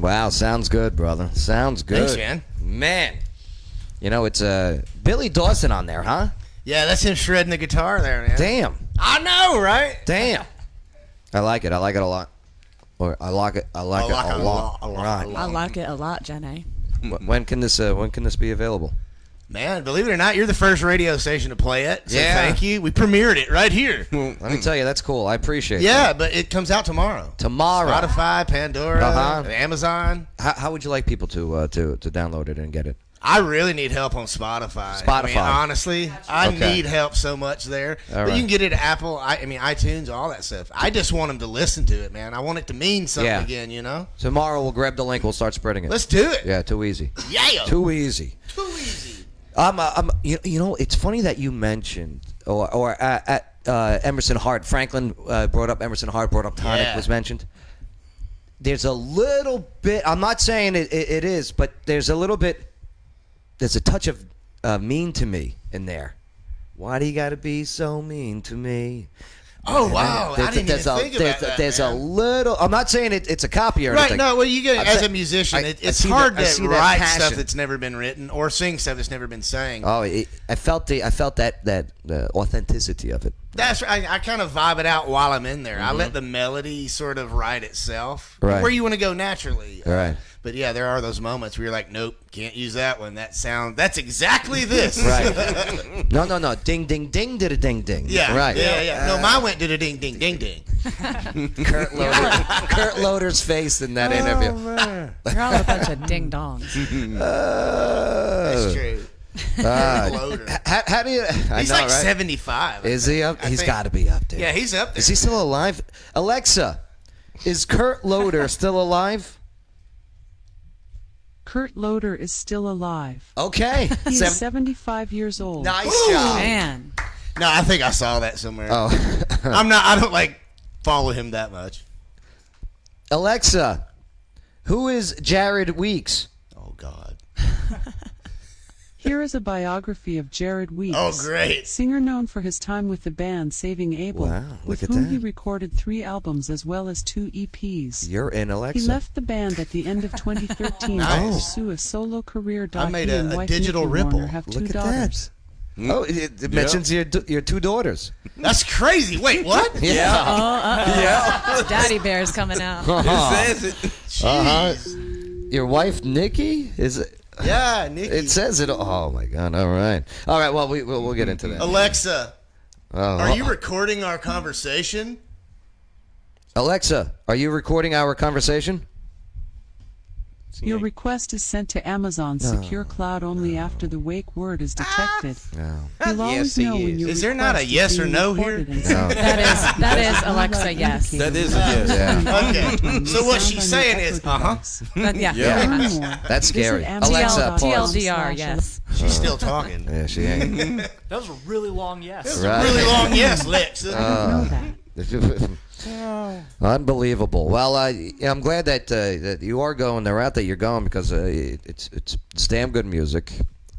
Wow, sounds good, brother. Sounds good. Thanks, man. Man. You know, it's Billy Dawson on there, huh? Yeah, that's him shredding the guitar there, man. Damn. I know, right? Damn. I like it. I like it a lot. Or I like it. I like it a lot. Right. I like it a lot, Jenny. When can this be available? Man, believe it or not, you're the first radio station to play it. So Yeah. thank you. We premiered it right here. Let me tell you, that's cool. I appreciate Yeah, that. but it comes out tomorrow. Tomorrow. Spotify, Pandora, Uh-huh. Amazon. How would you like people to download it and get it? I really need help on Spotify. I mean, Spotify. honestly, I Okay. need help so much there. All But right. you can get it at Apple, iTunes, all that stuff. I just want them to listen to it, man. I want it to mean something Yeah. again, you know? Tomorrow we'll grab the link. We'll start spreading it. Let's do it. Yeah, too easy. Yeah. Too easy. Too easy. You know, it's funny that you mentioned Emerson Hart. Franklin brought up Emerson Hart. Brought up Tonic Yeah. was mentioned. There's a little bit. I'm not saying it is, but there's a little bit. There's a touch of mean to me in there. Why do you got to be so mean to me? Oh, wow. I didn't even think about that, There's a man. little. I'm not saying it's a copy or Right, anything. no, well, you get I'm as a saying- musician, I it's see hard that- I see to that write passion. stuff that's never been written or sing stuff that's never been sang. Oh, I felt that authenticity of it. That's right. I kind of vibe it out while I'm in there. I let the melody sort of write itself. Right. Where you want to go naturally. Right. But yeah, there are those moments where you're like, nope, can't use that one. That's exactly this. Right. No. Ding, ding, ding, did a ding, ding. Yeah. Right. Yeah. No, mine went to the ding, ding, ding, ding. Kurt Loder's face in that interview. You're all a bunch of ding dongs. That's true. Loader. How do you? I He's know, like right? 75. Is he up? I He's think. got to be up there. Yeah, he's up there. Is he still alive? Alexa, is Kurt Loder still alive? Kurt Loder is still alive. Okay. He is 75 years old. Nice Ooh. job. Man. No, I think I saw that somewhere. Oh. I don't like follow him that much. Alexa, who is Jared Weeks? Oh, God. Here is a biography of Jared Weeks. Oh, great. Singer known for his time with the band Saving Abel, Wow, with look at whom that. he recorded 3 albums as well as 2 EPs. You're in, Alexa. He left the band at the end of 2013 Nice. to pursue a solo career. I made He a and wife digital Nikki ripple. Warner have 2 Look at daughters. that. Oh, it mentions your 2 daughters. That's crazy. Wait, what? Yeah. Daddy Bear's coming out. It says it. Jeez. Your wife, Nikki, is it? Yeah, Nikki. It says it. Oh my God! All right. Well, we'll get into that. Alexa, Oh, are you recording our conversation? Alexa, are you recording our conversation? Your request is sent to Amazon's secure cloud only after the wake word is detected. No. You'll always he know when is. your Is there not a request is yes or being no recorded here? and sent. That is Alexa, yes. That is a yes. Yeah. Okay. So what she's saying is, But yeah, Yeah. pretty much. Learn more. That's scary. Visit Alexa, Amazon.com/. pause. TLDR, yes. she's still talking. Yeah, she ain't. That was a really long yes. Right. Really long yes, Alexa. Know that. Unbelievable. Well, I'm glad that you are going the route that you're going because it's damn good music,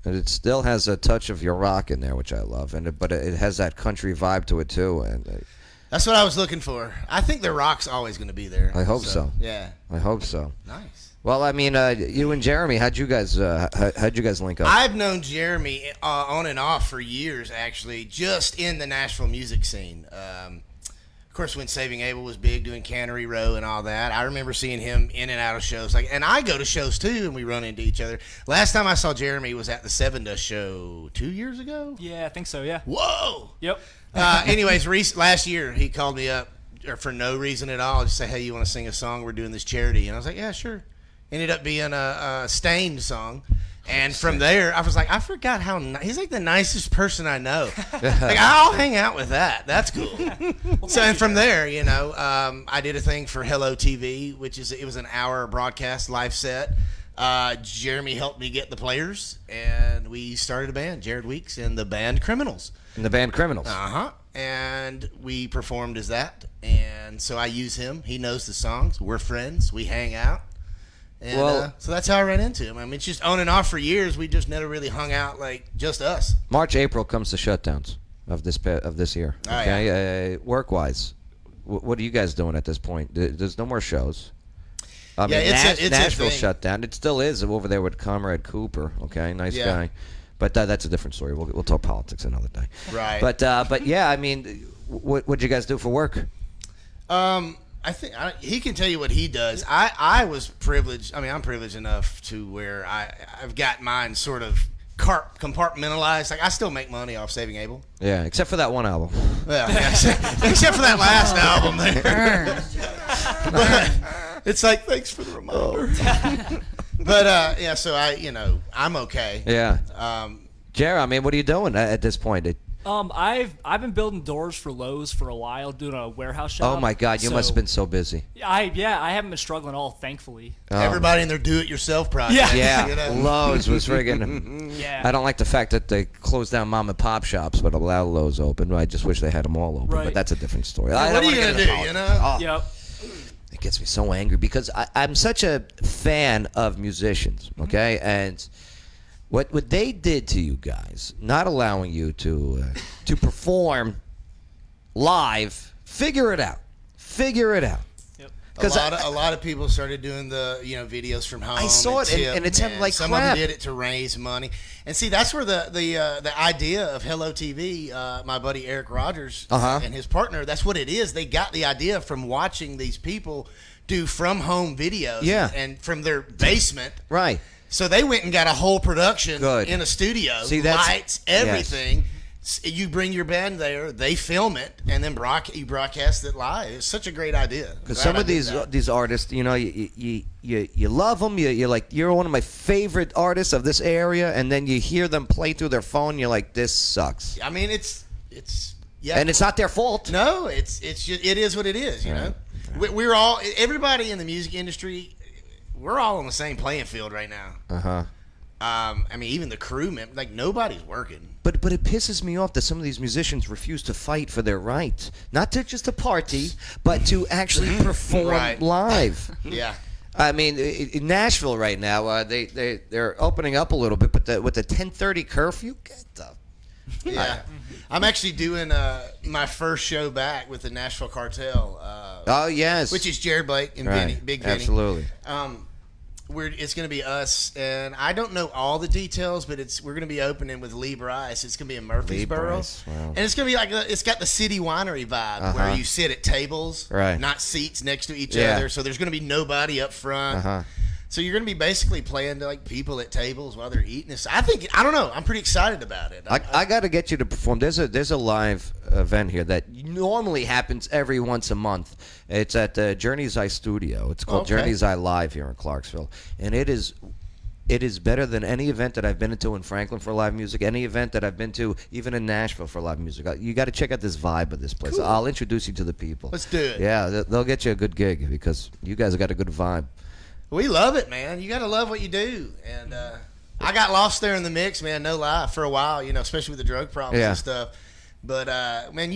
and it still has a touch of your rock in there, which I love, but it has that country vibe to it too, and That's what I was looking for. I think the rock's always going to be there. I hope so. Yeah. I hope so. Nice. Well, I mean, you and Jeremy, how'd you guys link up? I've known Jeremy on and off for years, actually, just in the Nashville music scene. Of course, when Saving Abel was big, doing Cannery Row and all that, I remember seeing him in and out of shows. And I go to shows too, and we run into each other. Last time I saw Jeremy was at the Seven Dust show 2 years ago. Yeah, I think so, yeah. Whoa! Yep. Anyways, last year he called me up for no reason at all. Just say, hey, you want to sing a song? We're doing this charity. And I was like, yeah, sure. Ended up being a Stained song. And from there, I was like, I forgot how he's like the nicest person I know. Like, I'll hang out with that. That's cool. So, and from there, I did a thing for Hello TV, it was an hour broadcast live set. Jeremy helped me get the players, and we started a band, Jared Weeks and the band Criminals. In the band Criminals. And we performed as that. And so I use him. He knows the songs. We're friends. We hang out. And so that's how I ran into him. I mean, it's just on and off for years. We just never really hung out like just us. March, April comes the shutdowns of this year. Oh, Okay, work-wise, what are you guys doing at this point? There's no more shows. I mean, it's a Nashville thing. shut down. It still is over there with Comrade Cooper. Okay, nice Yeah. guy. But that's a different story. We'll talk politics another day. Right. But yeah, I mean, what'd you guys do for work? I think he can tell you what he does. I was privileged. I mean, I'm privileged enough to where I've got mine sort of compartmentalized. Like, I still make money off Saving Abel. Yeah, except for that one album. Well, except for that last album there. But it's like, thanks for the reminder. But yeah, so I'm okay. Yeah. Jared, I mean, what are you doing at this point? I've been building doors for Lowe's for a while, doing a warehouse shop. Oh my God, you must have been so busy. I haven't been struggling at all, thankfully. Everybody in their do-it-yourself project. Yeah. Yeah, Lowe's was friggin'. Yeah. I don't like the fact that they closed down mom and pop shops, but allow Lowe's open. I just wish they had them all open, Right. but that's a different story. What are you gonna do? You know? Yep. It gets me so angry because I'm such a fan of musicians, okay? And what they did to you guys, not allowing you to perform live, figure it out. Figure it out. Yep. A lot of people started doing the videos from home. I saw it, and it's tipped, like some crap. of them did it to raise money. And see, that's where the idea of Hello TV, my buddy Eric Rogers and his partner, that's what it is. They got the idea from watching these people do from home videos, and from their basement, Right. So they went and got a whole production Good. in a studio, See, that's- lights, everything. You bring your band there, they film it, and then you broadcast it live. It's such a great idea. Because some of these artists, you love them. You're like, you're one of my favorite artists of this area, and then you hear them play through their phone. You're like, this sucks. I mean, it's yeah, And it's not their fault. no, it is what it is. You know, we're all, everybody in the music industry, we're all on the same playing field right now. I mean, even the crew, like, nobody's working. But it pisses me off that some of these musicians refuse to fight for their rights, not to just to party, but to actually perform Right. live. Yeah. I mean, in Nashville right now, they're opening up a little bit, but with the 10:30 curfew, get the Yeah. I'm actually doing my first show back with the Nashville Cartel. Oh yes, Which is Jared Blake and right. Vinny, Big Vinny. Absolutely. It's going to be us, and I don't know all the details, but we're going to be opening with Lee Bryce. It's going to be in Murfreesboro, Bryce, wow. and it's going to be like it's got the city winery vibe where you sit at tables, Right. not seats next to each Yeah. other. So there's going to be nobody up front. So you're going to be basically playing to like people at tables while they're eating this. I don't know. I'm pretty excited about it. I got to get you to perform. There's a live event here that normally happens every once a month. It's at the Journey's Eye Studio. It's called Okay. Journey's Eye Live here in Clarksville, and it is better than any event that I've been to in Franklin for live music. Any event that I've been to, even in Nashville for live music. You got to check out this vibe of this place. Cool. I'll introduce you to the people. Let's do it. Yeah, they'll get you a good gig because you guys have got a good vibe. We love it, man. You got to love what you do. And I got lost there in the mix, man, no lie, for a while, especially with the drug problems Yeah. and stuff. But, man,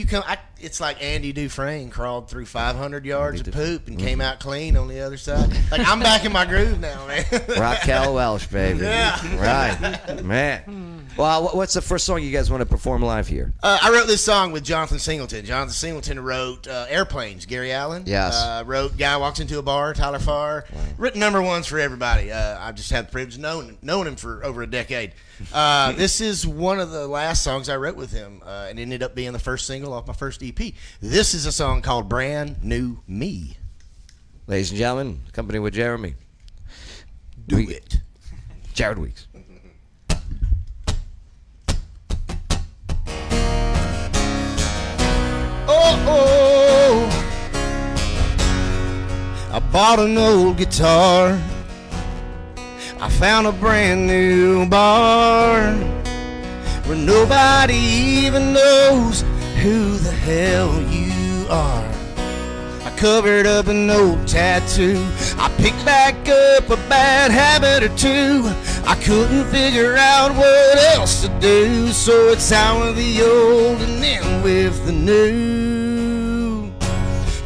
it's like Andy Dufresne crawled through 500 yards of poop and came out clean on the other side. Like, I'm back in my groove now, man. Raquel Welch, baby. Yeah. Right. Man. Well, what's the first song you guys want to perform live here? I wrote this song with Jonathan Singleton. Jonathan Singleton wrote Airplanes, Gary Allen. Yes. Wrote Guy Walks Into a Bar, Tyler Farr. Written number ones for everybody. I just had the privilege of knowing him for over a decade. This is one of the last songs I wrote with him, and ended up being the first single off my first EP. This is a song called Brand New Me. Ladies and gentlemen, company with Jeremy. Do it. Jared Weeks. Oh, I bought an old guitar. I found a brand new bar where nobody even knows who the hell you are. I covered up an old tattoo. I picked back up a bad habit or two. I couldn't figure out what else to do, so it's out with the old and in with the new.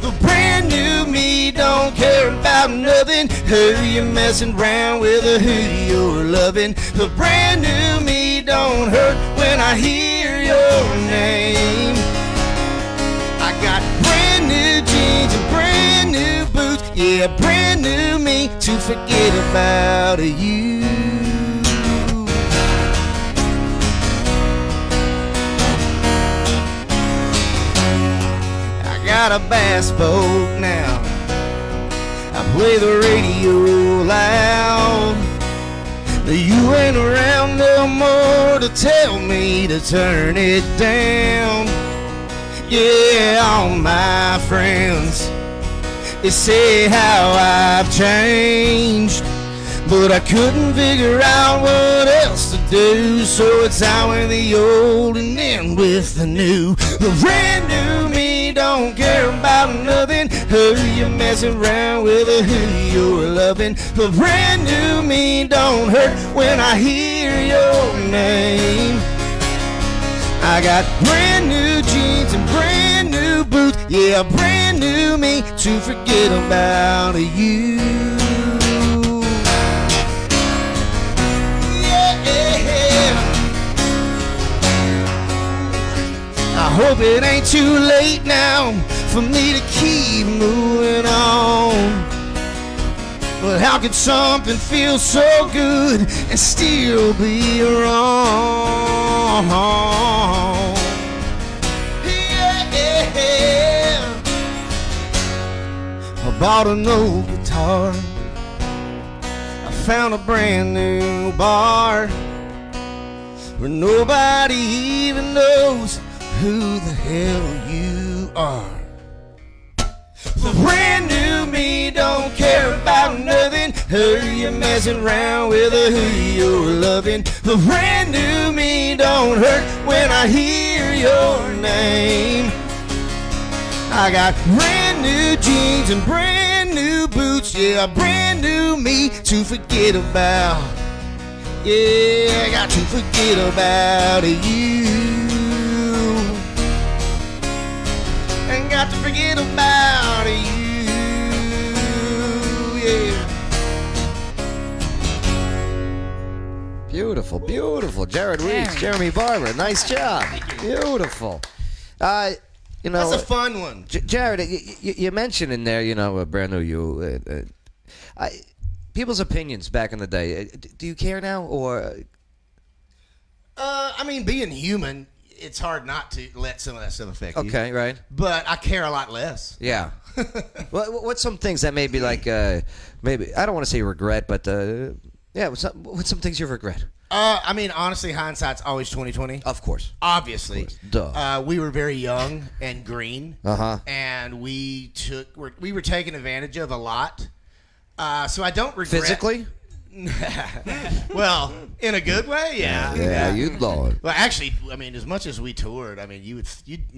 The brand new me don't care about nothing. Who you messing around with or who you're loving. The brand new me don't hurt when I hear your name. I got brand new jeans and brand new boots. Yeah, brand new me to forget about you. I got a bass boat now. I play the radio loud. You ain't around no more to tell me to turn it down. Yeah, all my friends, they say how I've changed, but I couldn't figure out what else to do. So it's out with the old and in with the new. The brand new me don't care about nothing. Who you messing around with or who you're loving. The brand new me don't hurt when I hear your name. I got brand new jeans and brand new boots. Yeah, brand new me to forget about you. I hope it ain't too late now for me to keep moving on. But how could something feel so good and still be wrong? Yeah. I bought an old guitar. I found a brand new bar where nobody even knows who the hell you are. The brand new me don't care about nothing. Who you messing around with or who you're loving. The brand new me don't hurt when I hear your name. I got brand new jeans and brand new boots. Yeah, brand new me to forget about. Yeah, I got to forget about you. And got to forget about you, yeah. Beautiful, beautiful. Jared Weeks, Jeremy Barber. Nice job. Beautiful. You know, That's a fun one. Jared, you mentioned in there, you know, a brand new you. People's opinions back in the day. Do you care now, or? I mean, being human, it's hard not to let some of that stuff affect you. Okay, right. But I care a lot less. Yeah. What's some things that maybe like maybe I don't want to say regret, but yeah, what's some things you regret? I mean, honestly, hindsight's always 20/20. Of course. Obviously. Duh. We were very young and green. Uh-huh. And we were taken advantage of a lot. So I don't regret. Physically? Well, in a good way, yeah. Yeah, you Lord. Well, actually, I mean, as much as we toured, I mean, you'd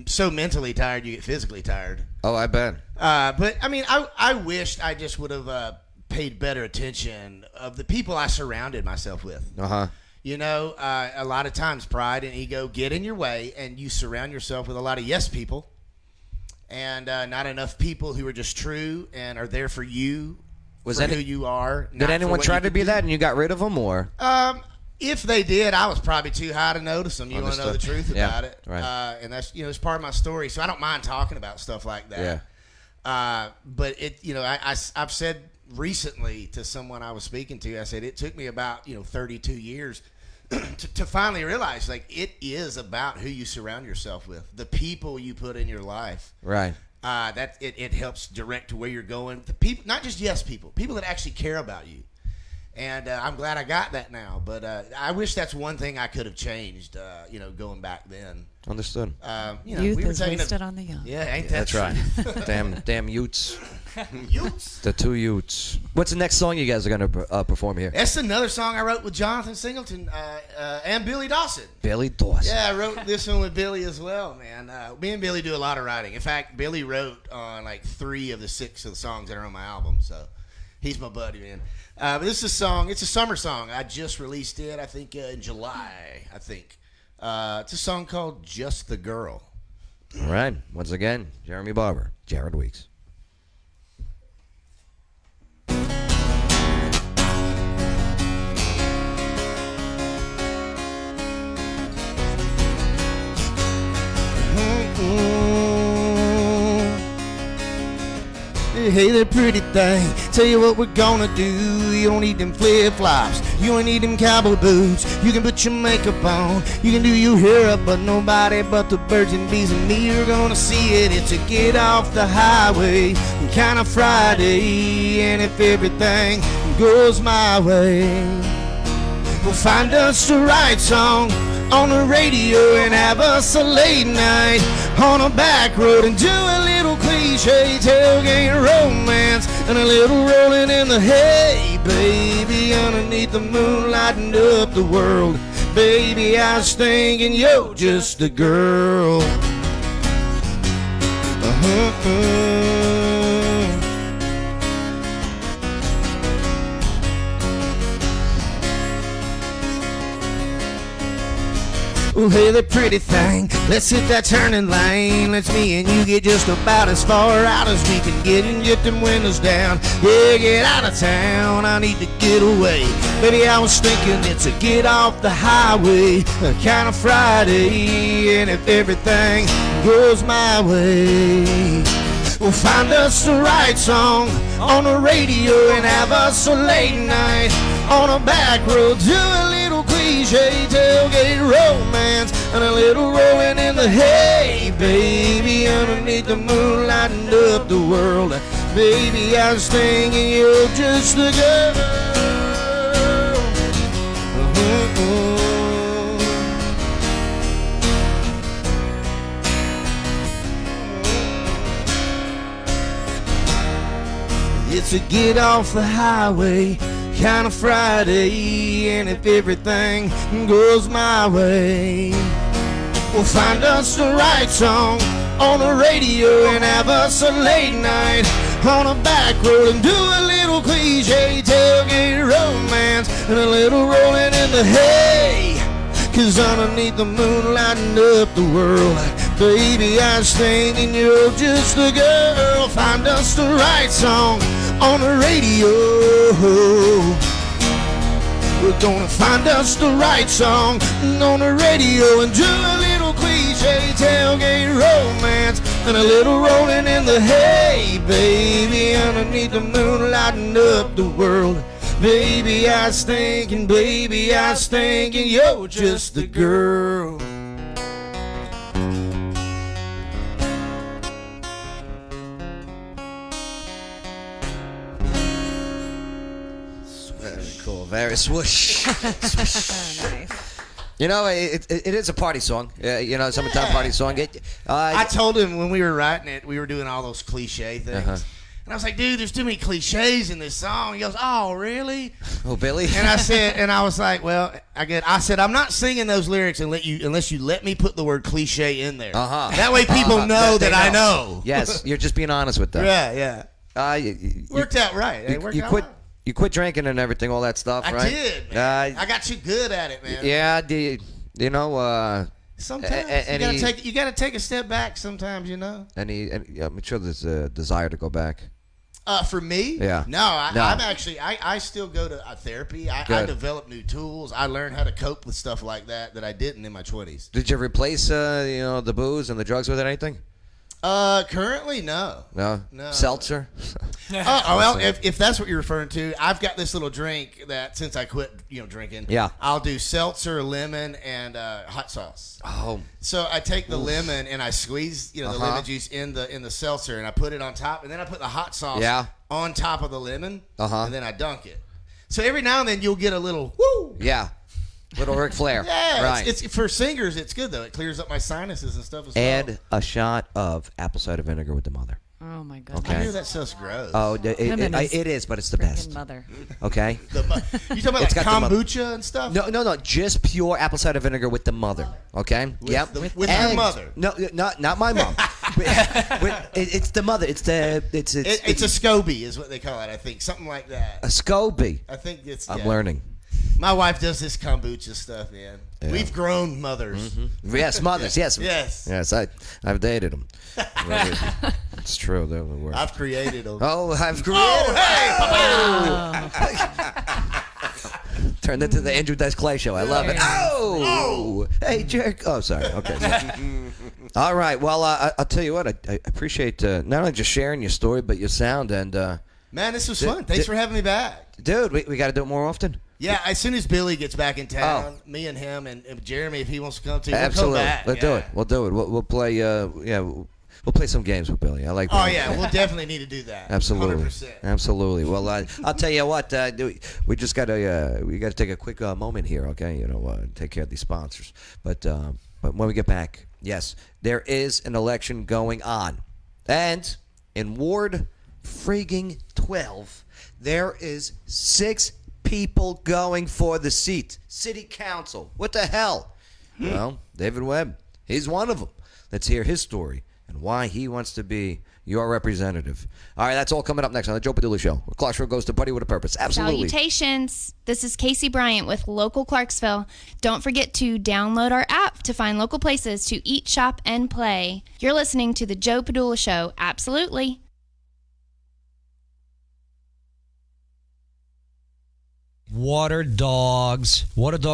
so mentally tired, you get physically tired. Oh, I bet. But I mean, I wished I just would have paid better attention of the people I surrounded myself with. Uh-huh. You know, a lot of times pride and ego get in your way, and you surround yourself with a lot of yes people, and not enough people who are just true and are there for you. For who you are. Did anyone try to be that and you got rid of them, or? If they did, I was probably too high to notice them. You want to know the truth about it, right? And that's it's part of my story, so I don't mind talking about stuff like that. Yeah. But I've said recently to someone I was speaking to, I said it took me about 32 years to finally realize, like, it is about who you surround yourself with, the people you put in your life. Right. That it helps direct to where you're going. The people, not just yes people that actually care about you. And I'm glad I got that now. But I wish that's one thing I could have changed. Going back then. Understood. Youth we were is wasted on the young. Yeah, ain't that That's right. damn Utes. Utes. The two Utes. What's the next song you guys are gonna perform here? That's another song I wrote with Jonathan Singleton and Billy Dawson. Billy Dawson. Yeah, I wrote this one with Billy as well, man. Me and Billy do a lot of writing. In fact, Billy wrote on like 3 of the 6 of the songs that are on my album, so he's my buddy, man. But this is a song. It's a summer song. I just released it, I think, in July, I think. It's a song called Just the Girl. All right. Once again, Jeremy Barber, Jared Weeks. Hey there, pretty thing, tell you what we're gonna do. You don't need them flip-flops, you don't need them cowboy boots. You can put your makeup on, you can do your hair up, but nobody but the birds and bees and me are gonna see it. It's a get off the highway kind of Friday, and if everything goes my way, we'll find us the right song on the radio and have us a late night on a back road and do a little cliche tailgate romance and a little rolling in the hay, baby, underneath the moon lighting up the world. Baby, I was thinking you're just a girl. Well, hey there, pretty thing, let's hit that turning lane. Let's me and you get just about as far out as we can get and get them windows down. Yeah, get out of town, I need to get away. Baby, I was thinking it's a get off the highway kind of Friday, and if everything goes my way, we'll find us the right song on the radio and have us a late night on a back road. Do a little cliche tailgate romance and a little rolling in the hay, baby, underneath the moon lighting up the world. Baby, I was thinking you're just the girl. It's a get off the highway kind of Friday, and if everything goes my way, we'll find us the right song on the radio and have us a late night on a back road and do a little cliche tailgate romance and a little rolling in the hay. 'Cause underneath the moon lighting up the world, baby, I was thinking you're just the girl. Find us the right song on the radio. We're gonna find us the right song on the radio and do a little cliche tailgate romance and a little rolling in the hay, baby, underneath the moon lighting up the world. Baby, I was thinking, you're just the girl. Very cool. Very swoosh. Nice. You know, it is a party song. You know, summertime party song. I told him when we were writing it, we were doing all those cliche things. And I was like, dude, there's too many cliches in this song. He goes, oh, really? Oh, Billy? And I said, and I was like, well, I said, I'm not singing those lyrics unless you let me put the word cliche in there. That way people know that I know. Yes, you're just being honest with them. Yeah. Worked out right. You quit drinking and everything, all that stuff, I right? did, man. I got you good at it, man. Yeah, you know, sometimes you gotta take a step back sometimes, you know. I'm sure there's a desire to go back. For me? Yeah. No, I'm actually, I still go to therapy. I develop new tools. I learn how to cope with stuff like that I didn't in my 20s. Did you replace, the booze and the drugs with anything? Currently, no. No? No. Seltzer? Well, if that's what you're referring to, I've got this little drink that since I quit, drinking, I'll do seltzer, lemon, and hot sauce. Oh. So I take the lemon and I squeeze, the lemon juice in the seltzer and I put it on top, and then I put the hot sauce on top of the lemon, and then I dunk it. So every now and then you'll get a little woo. Yeah. Little Ric Flair. Yeah, right. It's for singers. It's good though. It clears up my sinuses and stuff as well. Add a shot of apple cider vinegar with the mother. Oh my goodness. Okay. I hear that stuff's gross. Oh, it is, but it's the best. Mother. Okay. You talking about like kombucha and stuff? No, just pure apple cider vinegar with the mother. Okay. With her mother. No, not my mom. It's the mother. It's a SCOBY is what they call it. I think something like that. A SCOBY. I think it's. I'm learning. My wife does this kombucha stuff, man. Yeah. We've grown mothers. Mm-hmm. Yes, mothers. Yes. Yes. I've dated them. It's true. They're the worst. I've created them. Oh, I've created. Oh, hey! Turned into the Andrew Dice Clay show. I love it. Oh! Hey, jerk. Oh, sorry. Okay. All right. Well, I'll tell you what. I appreciate not only just sharing your story, but your sound. And man, this was fun. Thanks for having me back. Dude, we got to do it more often. Yeah, as soon as Billy gets back in town, me and him and Jeremy, if he wants to come too, Absolutely. we'll come back. Let's do it. We'll do it. We'll play. We'll play some games with Billy. I like. Oh yeah, we'll definitely need to do that. Absolutely. 100%. Absolutely. Well, I'll tell you what. We just got to take a quick moment here. Okay, take care of these sponsors. But when we get back, yes, there is an election going on, and in Ward frigging 12, there is 6 people going for the seat. City Council. What the hell? Well, David Webb. He's one of them. Let's hear his story and why he wants to be your representative. All right, that's all coming up next on the Joe Padula Show. Clarksville goes to Buddy with a Purpose. Absolutely. Salutations. This is Casey Bryant with Local Clarksville. Don't forget to download our app to find local places to eat, shop, and play. You're listening to the Joe Padula Show. Absolutely. Water Dogs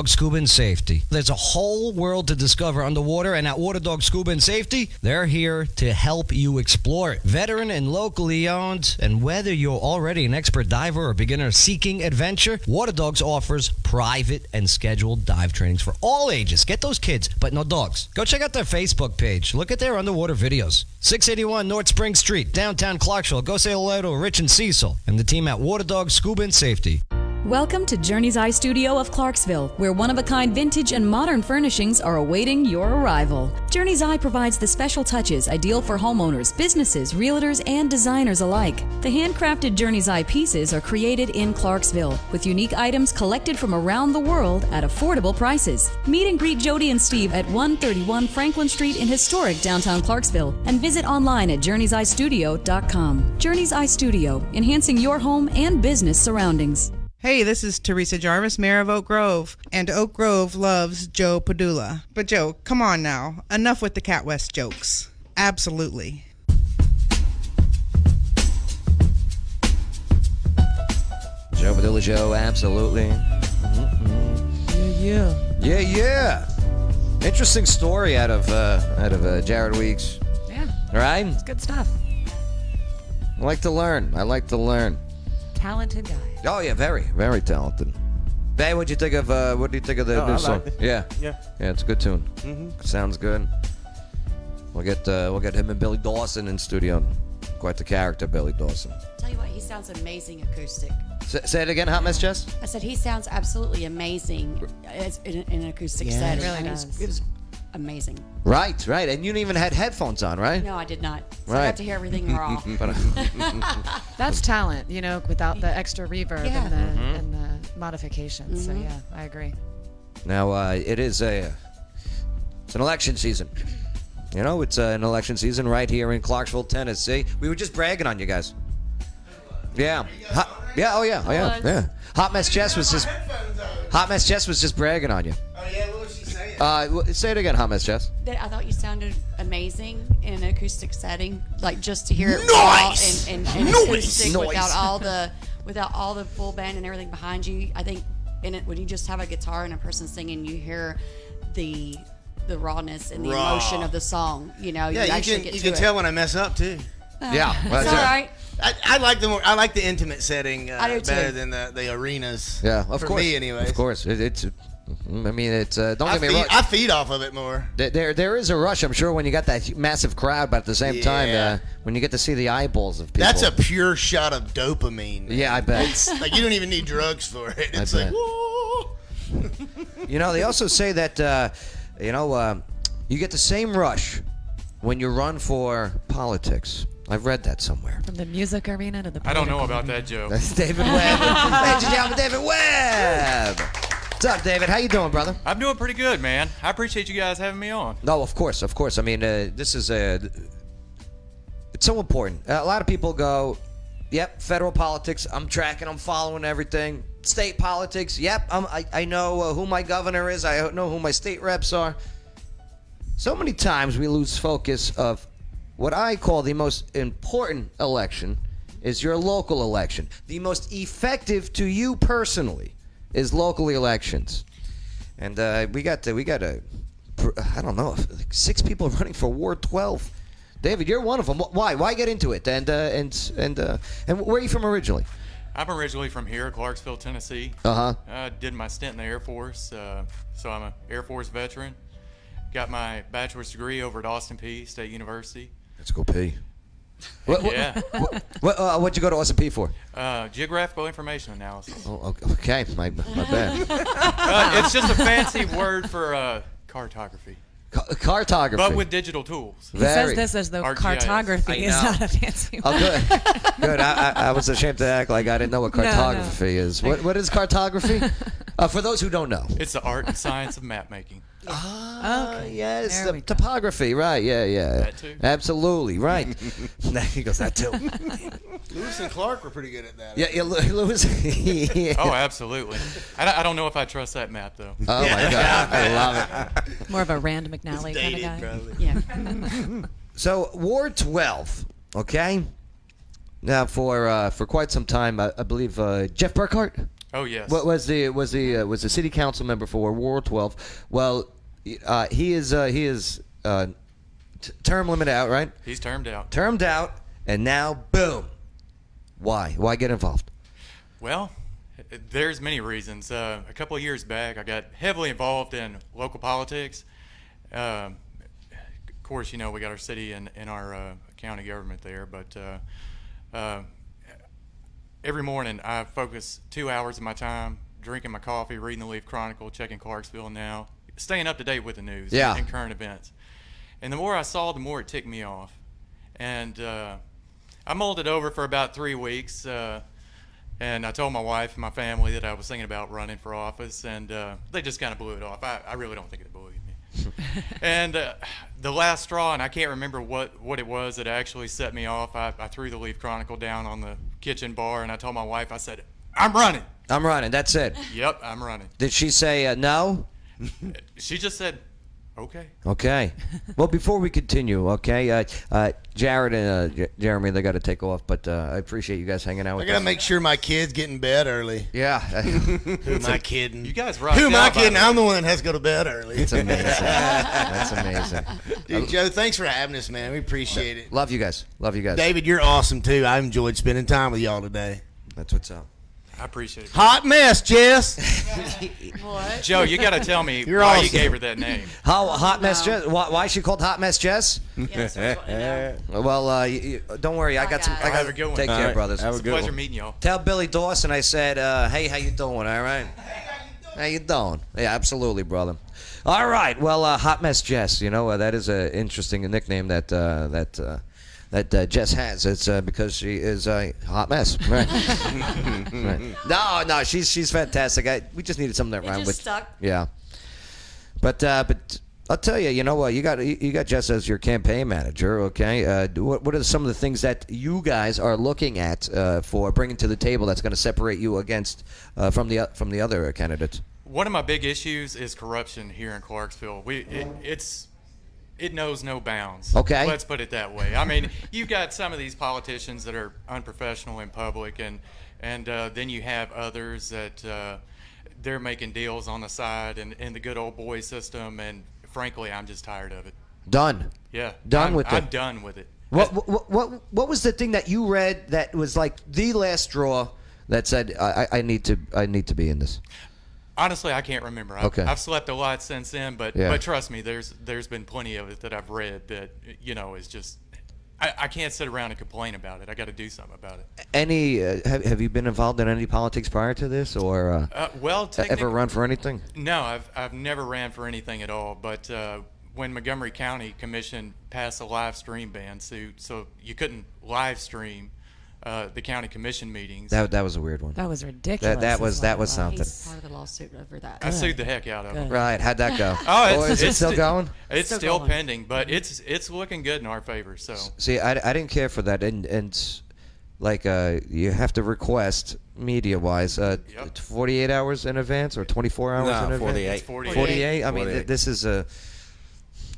Scuba and Safety. There's a whole world to discover underwater, and at Water Dogs Scuba and Safety, they're here to help you explore it. Veteran and locally owned, and whether you're already an expert diver or beginner seeking adventure, Water Dogs offers private and scheduled dive trainings for all ages. Get those kids, but no dogs. Go check out their Facebook page. Look at their underwater videos. 681 North Spring Street, downtown Clarksville. Go say hello to Rich and Cecil and the team at Water Dogs Scuba and Safety. Welcome to Journey's Eye Studio of Clarksville, where one-of-a-kind vintage and modern furnishings are awaiting your arrival. Journey's Eye provides the special touches ideal for homeowners, businesses, realtors, and designers alike. The handcrafted Journey's Eye pieces are created in Clarksville, with unique items collected from around the world at affordable prices. Meet and greet Jody and Steve at 131 Franklin Street in historic downtown Clarksville, and visit online at journeyseyestudio.com. Journey's Eye Studio, enhancing your home and business surroundings. Hey, this is Teresa Jarvis, Mayor of Oak Grove, and Oak Grove loves Joe Padula. But Joe, come on now. Enough with the Cat West jokes. Absolutely. Joe Padula Show, absolutely. Yeah. Interesting story out of Jared Weeks. Yeah. All right? It's good stuff. I like to learn. Talented guy. Oh yeah, very, very talented. Hey, what do you think of the new song? Yeah, it's a good tune. Sounds good. We'll get him and Billy Dawson in studio. Quite the character, Billy Dawson. Tell you what, he sounds amazing acoustic. Say it again, Hot Mess Jess? I said he sounds absolutely amazing in an acoustic setting. It really I mean, does. It was amazing. Right. And you even had headphones on, right? No, I did not. So right. I got to hear everything raw. That's talent, without the extra reverb and the modifications. So yeah, I agree. Now it's an election season. It's an election season right here in Clarksville, Tennessee. We were just bragging on you guys. Yeah. Yeah. Hot Mess Jess was just bragging on you. Oh yeah, what was she saying? Say it again, Hot Mess Jess. That I thought you sounded amazing in an acoustic setting, like just to hear it Nice! raw and acoustic without all the full band and everything behind you. I think when you just have a guitar and a person singing, you hear the rawness and the emotion of the song. You can tell when I mess up too. Yeah, it's all right. I like the intimate setting I do better too. than the arenas. Yeah, of for course. me, anyways. Of course, don't get me wrong. I feed off of it more. There is a rush, I'm sure, when you got that massive crowd, but at the same time, when you get to see the eyeballs of people. That's a pure shot of dopamine. Yeah, I bet. Like you don't even need drugs for it. It's I bet. Whoa. They also say that you get the same rush when you run for politics. I've read that somewhere. From the music arena to the I don't know political about that, Joe. That's David Webb. Ladies and gentlemen, David Webb. What's up, David? How you doing, brother? I'm doing pretty good, man. I appreciate you guys having me on. No, of course. I mean, this is it's so important. A lot of people go, yep, federal politics, I'm tracking, I'm following everything. State politics, yep, I know who my governor is, I know who my state reps are. So many times we lose focus of what I call the most important election is your local election. The most effective to you personally is local elections, and we got I don't know, like 6 people running for Ward 12. David, you're one of them. Why? Why get into it? And where are you from originally? I'm originally from here, Clarksville, Tennessee. I did my stint in the Air Force, so I'm an Air Force veteran. Got my bachelor's degree over at Austin Peay State University. Let's go P. Yeah. What'd you go to Austin Peay for? Geographical information analysis. Oh, okay, my bad. It's just a fancy word for cartography. Cartography. But with digital tools. He says this as though RGIS. cartography is not a fancy word. Oh, good. Good. I was ashamed to act like I didn't know what cartography is. What is cartography? For those who don't know. It's the art and science of map making. Yes, the topography, right? Yeah. That too. Absolutely, right. He goes, that too. Lewis and Clark were pretty good at that. Yeah, Lewis. Yeah. Oh, absolutely. I don't know if I trust that map though. Oh my God, I love it. More of a Rand McNally kind of guy. Probably. Yeah. So Ward 12, okay. Now for quite some time, I believe Jeff Burkhart. Oh yes. What was the city council member for Ward 12? Well, he is term limited out, right? He's termed out. Termed out, and now boom. Why get involved? Well, there's many reasons. A couple of years back, I got heavily involved in local politics. Of course, we got our city and our county government there, but every morning I focus 2 hours of my time drinking my coffee, reading the Leaf Chronicle, checking Clarksville Now, staying up to date with the news and current events. And the more I saw, the more it ticked me off. And I mulled it over for about 3 weeks, and I told my wife and my family that I was thinking about running for office, and they just kind of blew it off. I really don't think it believed me. And the last straw, and I can't remember what it was that actually set me off, I threw the Leaf Chronicle down on the kitchen bar, and I told my wife, I said, I'm running. I'm running, that's it. Yep, I'm running. Did she say no? She just said, okay. Okay. Well, before we continue, okay, Jared and Jeremy, they got to take off, but I appreciate you guys hanging out with I got to us. make sure my kids get in bed early. Yeah. Who am I kidding? You guys rock. Who am I kidding? I'm the one that has to go to bed early. It's amazing. That's amazing. Dude, Joe, thanks for having us, man. We appreciate it. Love you guys. Love you guys. David, you're awesome, too. I enjoyed spending time with y'all today. That's what's up. I appreciate it. Hot mess, Jess. What? Joe, you got to tell me You're why awesome. you gave her that name. How Hot Mess Jess? Why is she called Hot Mess Jess? Yes, we want to know. Well, don't worry. I got some. I Have a got good one. take All care, right. brothers. Have a It's a good pleasure one. meeting y'all. Tell Billy Dawson I said, hey, how you doing? All right. How you doing? Yeah, absolutely, brother. All right. Well, Hot Mess Jess. That is an interesting nickname that Jess has. It's because she is a hot mess. Right. Right. No, she's fantastic. We just needed something that It rhymed just with. stuck. Yeah. But I'll tell you. You got Jess as your campaign manager. Okay. What are some of the things that you guys are looking at for bringing to the table that's going to separate you against from the other candidates? One of my big issues is corruption here in Clarksville. It knows no bounds. Okay. Let's put it that way. I mean, you've got some of these politicians that are unprofessional in public, and then you have others that they're making deals on the side and the good old boy system. And frankly, I'm just tired of it. Done. Yeah. Done with it. I'm done with it. What was the thing that you read that was like the last straw that said I need to be in this? Honestly, I can't remember. Okay. I've slept a lot since then, but Yeah. but trust me, there's been plenty of it that I've read that is just I can't sit around and complain about it. I got to do something about it. Any have you been involved in any politics prior to this, or Well, ever run for anything? No, I've never ran for anything at all. But when Montgomery County Commission passed a live stream ban, so you couldn't live stream the county commission meetings. That was a weird one. That was ridiculous. That was something. He's part of the lawsuit over that. I sued the heck out of them. Right? How'd that go? Oh, Or is it still going? It's Still still going. pending, but it's looking good in our favor. So See, I didn't care for that, and like you have to request media-wise 48 hours in advance or 24 hours No, in advance. 48. It's 48. 48. I mean, 48. this is a.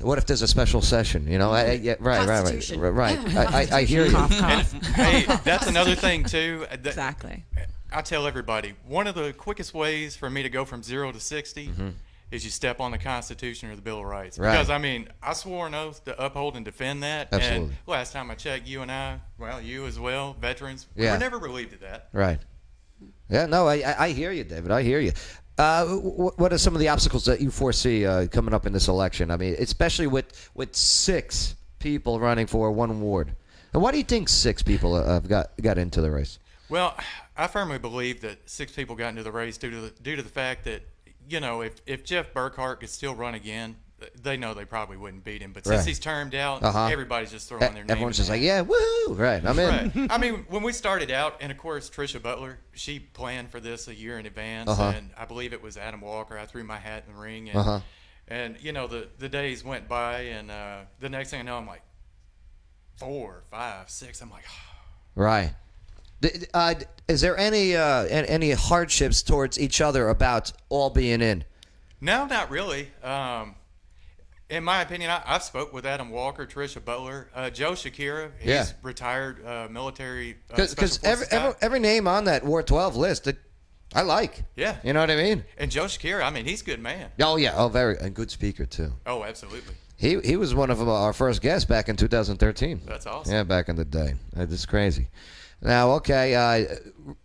What if there's a special session? Right. Constitution. I hear you. Cough, And cough. hey, that's another thing too. Exactly. I tell everybody, one of the quickest ways for me to go from 0 to 60 is you step on the Constitution or the Bill of Rights. Right. Because, I mean, I swore an oath to uphold and defend that. Absolutely. And last time I checked, you and I, well, you as well, veterans, we Yeah. were never relieved of that. Right. Yeah, no, I hear you, David. I hear you. What are some of the obstacles that you foresee coming up in this election? I mean, especially with 6 people running for one ward. And why do you think 6 people have got into the race? Well, I firmly believe that 6 people got into the race due to the fact that, you know, if Jeff Burkhart could still run again, they know they probably wouldn't beat him. But since he's termed out, everybody's just throwing their name. Everyone's just like, yeah, woo, right, I'm in. Right. I mean, when we started out, and of course, Trisha Butler, she planned for this a year in advance, and I believe it was Adam Walker. I threw my hat in the ring, and you know, the days went by, and the next thing I know, I'm like 4, 5, 6. I'm like, Right. Is there any hardships towards each other about all being in? no, not really. In my opinion, I've spoke with Adam Walker, Trisha Butler, Joe Shakira. He's retired military. Because every name on that Ward 12 list, I like. Yeah. You know what I mean? And Joe Shakira, I mean, he's a good man. Oh yeah. Oh, very and good speaker too. Oh, absolutely. He was one of our first guests back in 2013. That's awesome. Yeah, back in the day. That's crazy. Now, okay,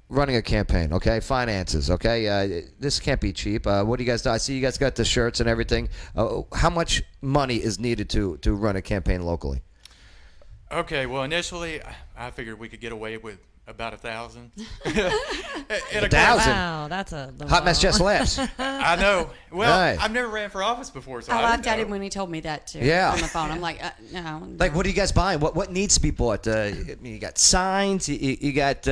running a campaign, okay, finances, okay. This can't be cheap. What do you guys do? I see you guys got the shirts and everything. How much money is needed to run a campaign locally? Okay, well, initially, I figured we could get away with about 1,000. 1,000? Wow, that's a Hot Mess just laughs. I know. Well, Right. I've never ran for office before, so I I laughed didn't at know. him when he told me that too. Yeah. On the phone, I'm like, no. Like, what are you guys buying? What needs to be bought? You got signs. You got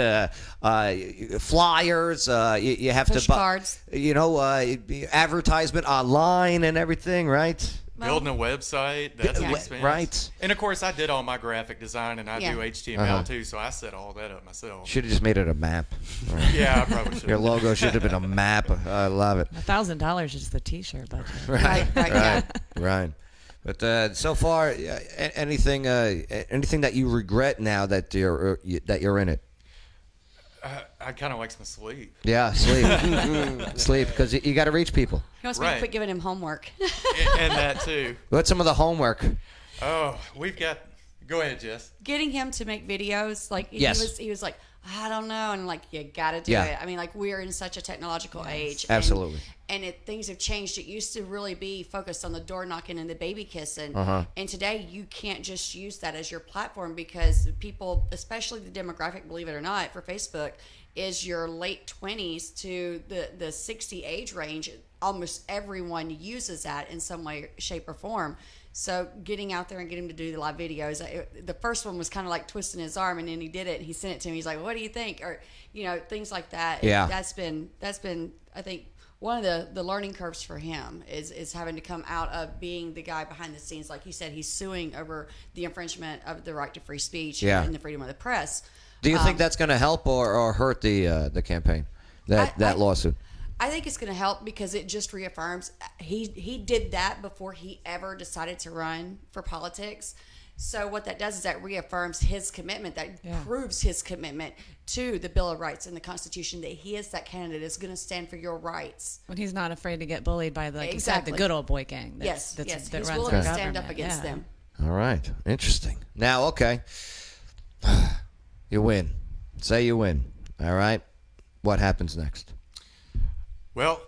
flyers. You have Push to buy cards. You know, advertisement online and everything, right? Building a website, that's an expense. Right. And of course, I did all my graphic design, and I Yeah. do HTML too, so I set all that up myself. Should have just made it a map. Yeah, I probably should. Your logo should have been a map. I love it. $1,000 is the T-shirt budget. Right. But so far, anything that you regret now that you're in it? I kind of like some sleep. Yeah, sleep, sleep, because you got to reach people. He wants me to quit giving him homework. And that too. What's some of the homework? Oh, we've got. Go ahead, Jess. Getting him to make videos, like Yes. he was like, I don't know, and like you got to do Yeah. it. I mean, like we're in such a technological age. Absolutely. And things have changed. It used to really be focused on the door knocking and the baby kissing. And today you can't just use that as your platform because people, especially the demographic, believe it or not, for Facebook, is your late 20s to the 60 age range. Almost everyone uses that in some way, shape, or form. So getting out there and getting him to do the live videos. The first one was kind of like twisting his arm, and then he did it. And he sent it to me. He's like, "What do you think?" Or things like that. Yeah. That's been I think one of the learning curves for him is having to come out of being the guy behind the scenes. Like you said, he's suing over the infringement of the right to free speech and the freedom of the press. Do you think that's going to help or hurt the campaign? That lawsuit. I think it's going to help because it just reaffirms he did that before he ever decided to run for politics. So what that does is that reaffirms his commitment, proves his commitment to the Bill of Rights and the Constitution, that he is that candidate is going to stand for your rights. When he's not afraid to get bullied by the Exactly. good old boy gang. Yes, that he's runs willing our to stand up government. against them. All right. Interesting. Now, okay. You win. Say you win. All right. What happens next? Well,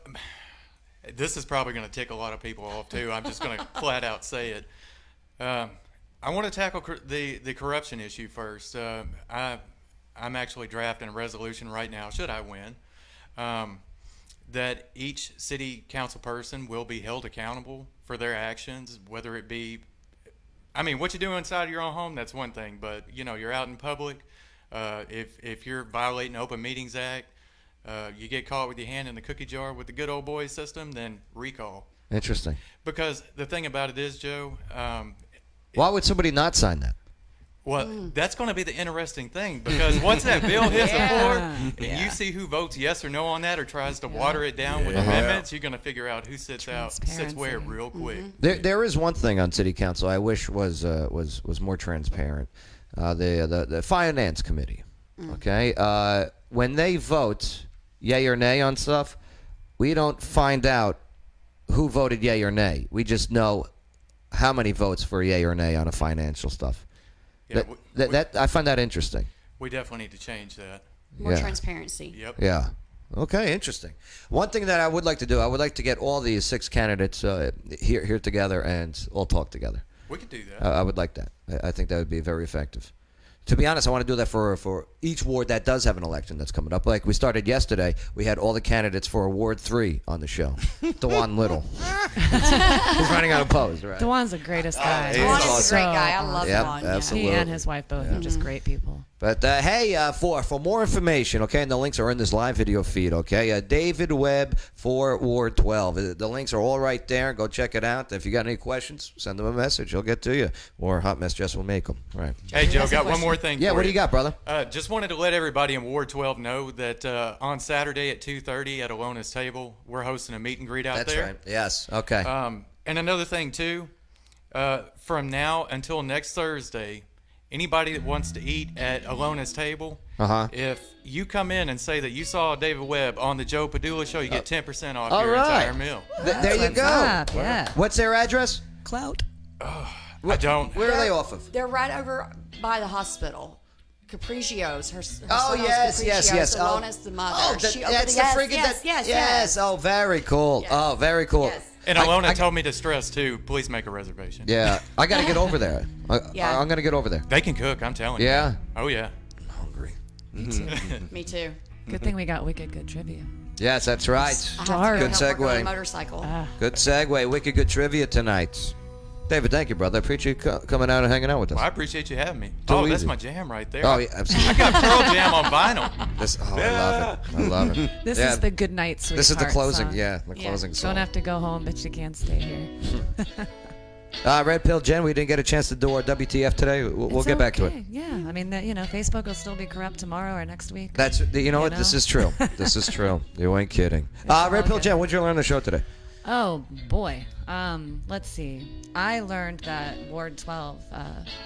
this is probably going to tick a lot of people off too. I'm just going to flat out say it. I want to tackle the corruption issue first. I'm actually drafting a resolution right now, should I win, that each city council person will be held accountable for their actions, whether it be, I mean, what you do inside of your own home, that's one thing, but you're out in public. If you're violating the Open Meetings Act, you get caught with your hand in the cookie jar with the good old boy system, then recall. Interesting. Because the thing about it is, Joe, why would somebody not sign that? well, that's going to be the interesting thing, because once that bill hits the floor and you see who votes yes or no on that or tries to water it down with amendments, you're going to figure out who sits where real quick. There is one thing on city council I wish was more transparent. The finance committee. Okay. when they vote yay or nay on stuff, we don't find out who voted yay or nay. We just know how many votes for yay or nay on a financial stuff. Yeah, that I find that interesting. We definitely need to change that. More transparency. Yep. Yeah. Okay, interesting. One thing that I would like to do, I would like to get all these 6 candidates here together and all talk together. We could do that. I would like that. I think that would be very effective. To be honest, I want to do that for each ward that does have an election that's coming up. Like we started yesterday, we had all the candidates for Ward 3 on the show. Dewan Little. He's running unopposed, right? Dewan's the greatest guy. Dewan's a great guy. I love Yep, Dewan. absolutely. He and his wife both are just great people. But hey, for more information, okay, and the links are in this live video feed, okay? David Webb for Ward 12. The links are all right there. Go check it out. If you got any questions, send them a message. He'll get to you. Or Hot Mess Jess will make them. Right. Hey, Joe, got one more thing. Yeah, for what do you got, brother? Just wanted to let everybody in Ward 12 know that on Saturday at 2:30 at Alona's Table, we're hosting a meet and greet out That's there. right. Yes. Okay. And another thing, too, from now until next Thursday, anybody that wants to eat at Alona's Table, if you come in and say that you saw David Webb on the Joe Padula Show, you get 10% off your entire meal. There you go. Yeah. What's their address? Clout. I don't. Where are they off of? They're right over by the hospital. Capriccio's. Her Oh, son owns yes. Capriccio's. Oh, Alona's the mother. that's Yes, the friggin' yes. Oh, very cool. Yes. Oh, very cool. Yes. And Alona told me to stress, too, please make a reservation. Yeah, I got to get over there. Yeah. I'm going to get over there. They can cook, I'm telling you. Yeah? Oh, yeah. I'm hungry. Me too. Good thing we got wicked good trivia. Yes, that's right. I have to Good help work on a segue. motorcycle. Good segue. Wicked good trivia tonight. David, thank you, brother. I appreciate you coming out and hanging out with us. Well, I appreciate you having me. Too That's easy. my jam right there. Oh, yeah, absolutely. I got Pearl Jam on vinyl. I love it. I love it. This Yeah. is the good night, sweetheart. This is the closing. song. Yeah, the closing song. Don't have to go home, but you can stay here. Red Pill Jen, we didn't get a chance to do our WTF today. We'll It's get back to it. okay. Yeah, I mean, Facebook will still be corrupt tomorrow or next week. That's you know what? This is true. This is true. You ain't kidding. Red Pill Jen, what'd you learn on the show today? Oh boy. Let's see. I learned that Ward 12.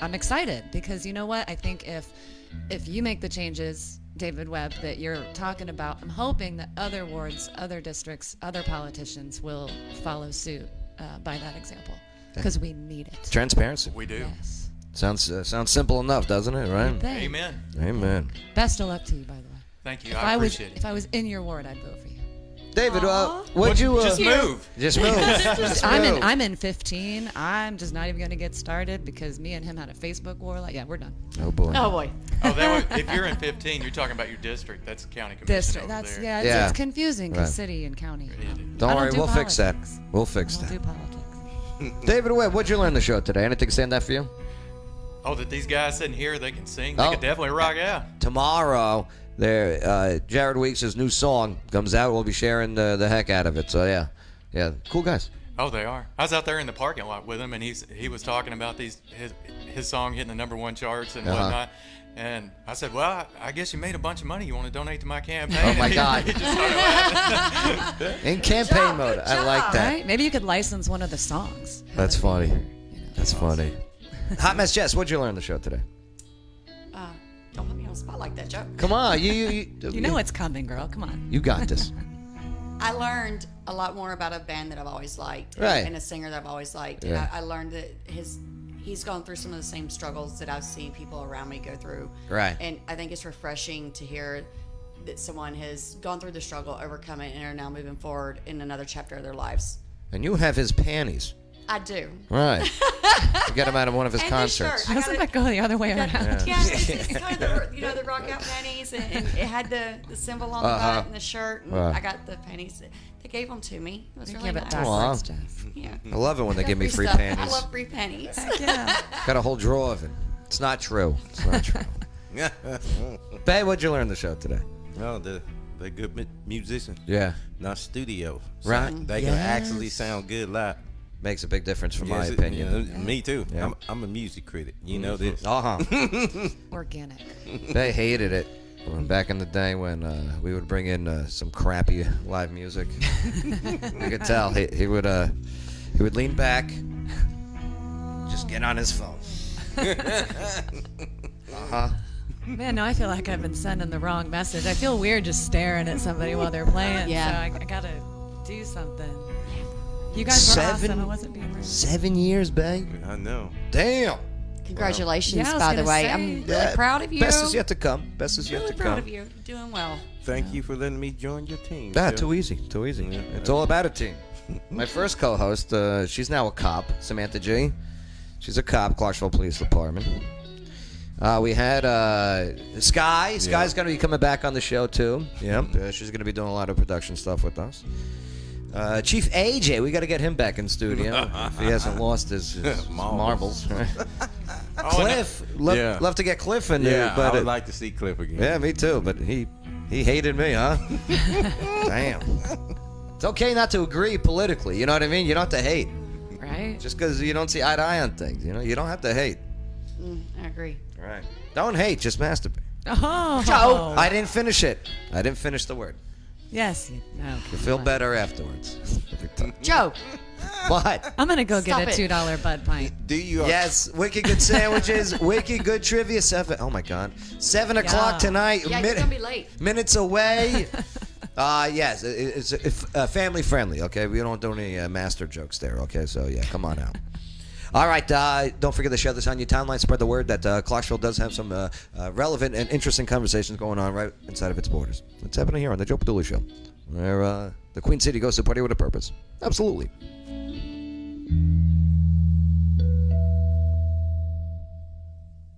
I'm excited because you know what? I think if you make the changes, David Webb, that you're talking about, I'm hoping that other wards, other districts, other politicians will follow suit by that example because we need it. Transparency. We do. Yes. Sounds simple enough, doesn't it? Right? Thanks. Amen. Amen. Best of luck to you, by the way. Thank you. If I was appreciate it. if I was in your ward, I'd vote for you. David, what'd you just move? Just move. Just move. I'm in 15. I'm just not even going to get started because me and him had a Facebook war. Like, yeah, we're done. Oh boy. Oh boy. If you're in 15 you're talking about your district. That's county commission District. over That's there. It's confusing because Right. city and county. Don't I worry, do we'll fix that. politics. We'll fix I don't that. do politics. David Webb, what'd you learn on the show today? Anything stand out for you? Oh, that these guys sitting here, they can sing. They Oh. could definitely rock out. Tomorrow, Jared Weeks' new song comes out. We'll be sharing the heck out of it. So yeah, cool guys. Oh, they are. I was out there in the parking lot with him, and he was talking about his song hitting the #1 charts and whatnot. And I said, well, I guess you made a bunch of money. You want to donate to my campaign? Oh my God. He just started laughing. In campaign mode, I like that. Right? Maybe you could license one of the songs. That's funny. That's funny. Hot Mess Jess, what'd you learn on the show today? Don't put me on the spot like that, Joe. Come on, You know it's coming, girl. Come on. You got this. I learned a lot more about a band that I've always liked, Right. and a singer that I've always liked. Yeah. And I learned that he's gone through some of the same struggles that I've seen people around me go through. Right. And I think it's refreshing to hear that someone has gone through the struggle, overcome it, and are now moving forward in another chapter of their lives. And you have his panties. I do. Right. You get him out of one of his And concerts. shirt. I Doesn't that go the other way around? Yeah, it's kind of the rock out panties, and it had the symbol on the butt and the shirt, and Right. I got the panties. They gave them to me. It was really Give it nice. backwards, Jeff. Yeah. I love it when they give me Free free stuff. panties. I love free panties. Yeah. Got a whole drawer of it. It's not true. It's not true. Babe, what'd you learn on the show today? Oh, they're good musicians. Yeah. Not studio. So Right. They can actually sound good live. Makes a big difference, from my Yes, opinion. you know, me too. Yeah. I'm a music critic. You know this. Organic. They hated it back in the day when we would bring in some crappy live music. You could tell he would lean back, just get on his phone. Man, no, I feel like I've been sending the wrong message. I feel weird just staring at somebody while they're playing. Yeah. So I gotta do something. You guys were awesome. I wasn't being rude. 7 years, babe. I know. Damn. Congratulations, Yeah, I was by the gonna way. say. I'm really proud of you. Best is yet to come. Best is yet really to proud come. of you. Doing well. Thank you for letting me join your team. Ah, Joe. too easy. Too easy. Yeah. It's all about a team. My first co-host, she's now a cop, Samantha G. She's a cop, Clarksville Police Department. We had Sky. Sky's going to be coming back on the show, too. Yep. She's going to be doing a lot of production stuff with us. Chief AJ, we got to get him back in studio if he hasn't lost his marbles. Cliff, love to get Cliff in there. Yeah, but I would like to see Cliff again. Yeah, me too, but he hated me, huh? Damn. It's okay not to agree politically, you know what I mean? You don't have to hate. Right. Just because you don't see eye to eye on things, you know? You don't have to hate. I agree. Right. Don't hate, just masturbate. Oh. Joe. I didn't finish it. I didn't finish the word. Yes. No. You feel better afterwards. Joe. What? I'm gonna go Stop get a $2 Bud Pint. Do you? Yes, wicked good sandwiches, wicked good trivia. Oh my God, 7 o'clock tonight. Yeah, you're gonna be late. Minutes away. Yes, it's family friendly. Okay, we don't do any master jokes there. Okay, so yeah, come on out. All right, don't forget to share this on your timeline. Spread the word that Clarksville does have some relevant and interesting conversations going on right inside of its borders. It's happening here on the Joe Padula Show, where the Queen City goes to party with a purpose. Absolutely.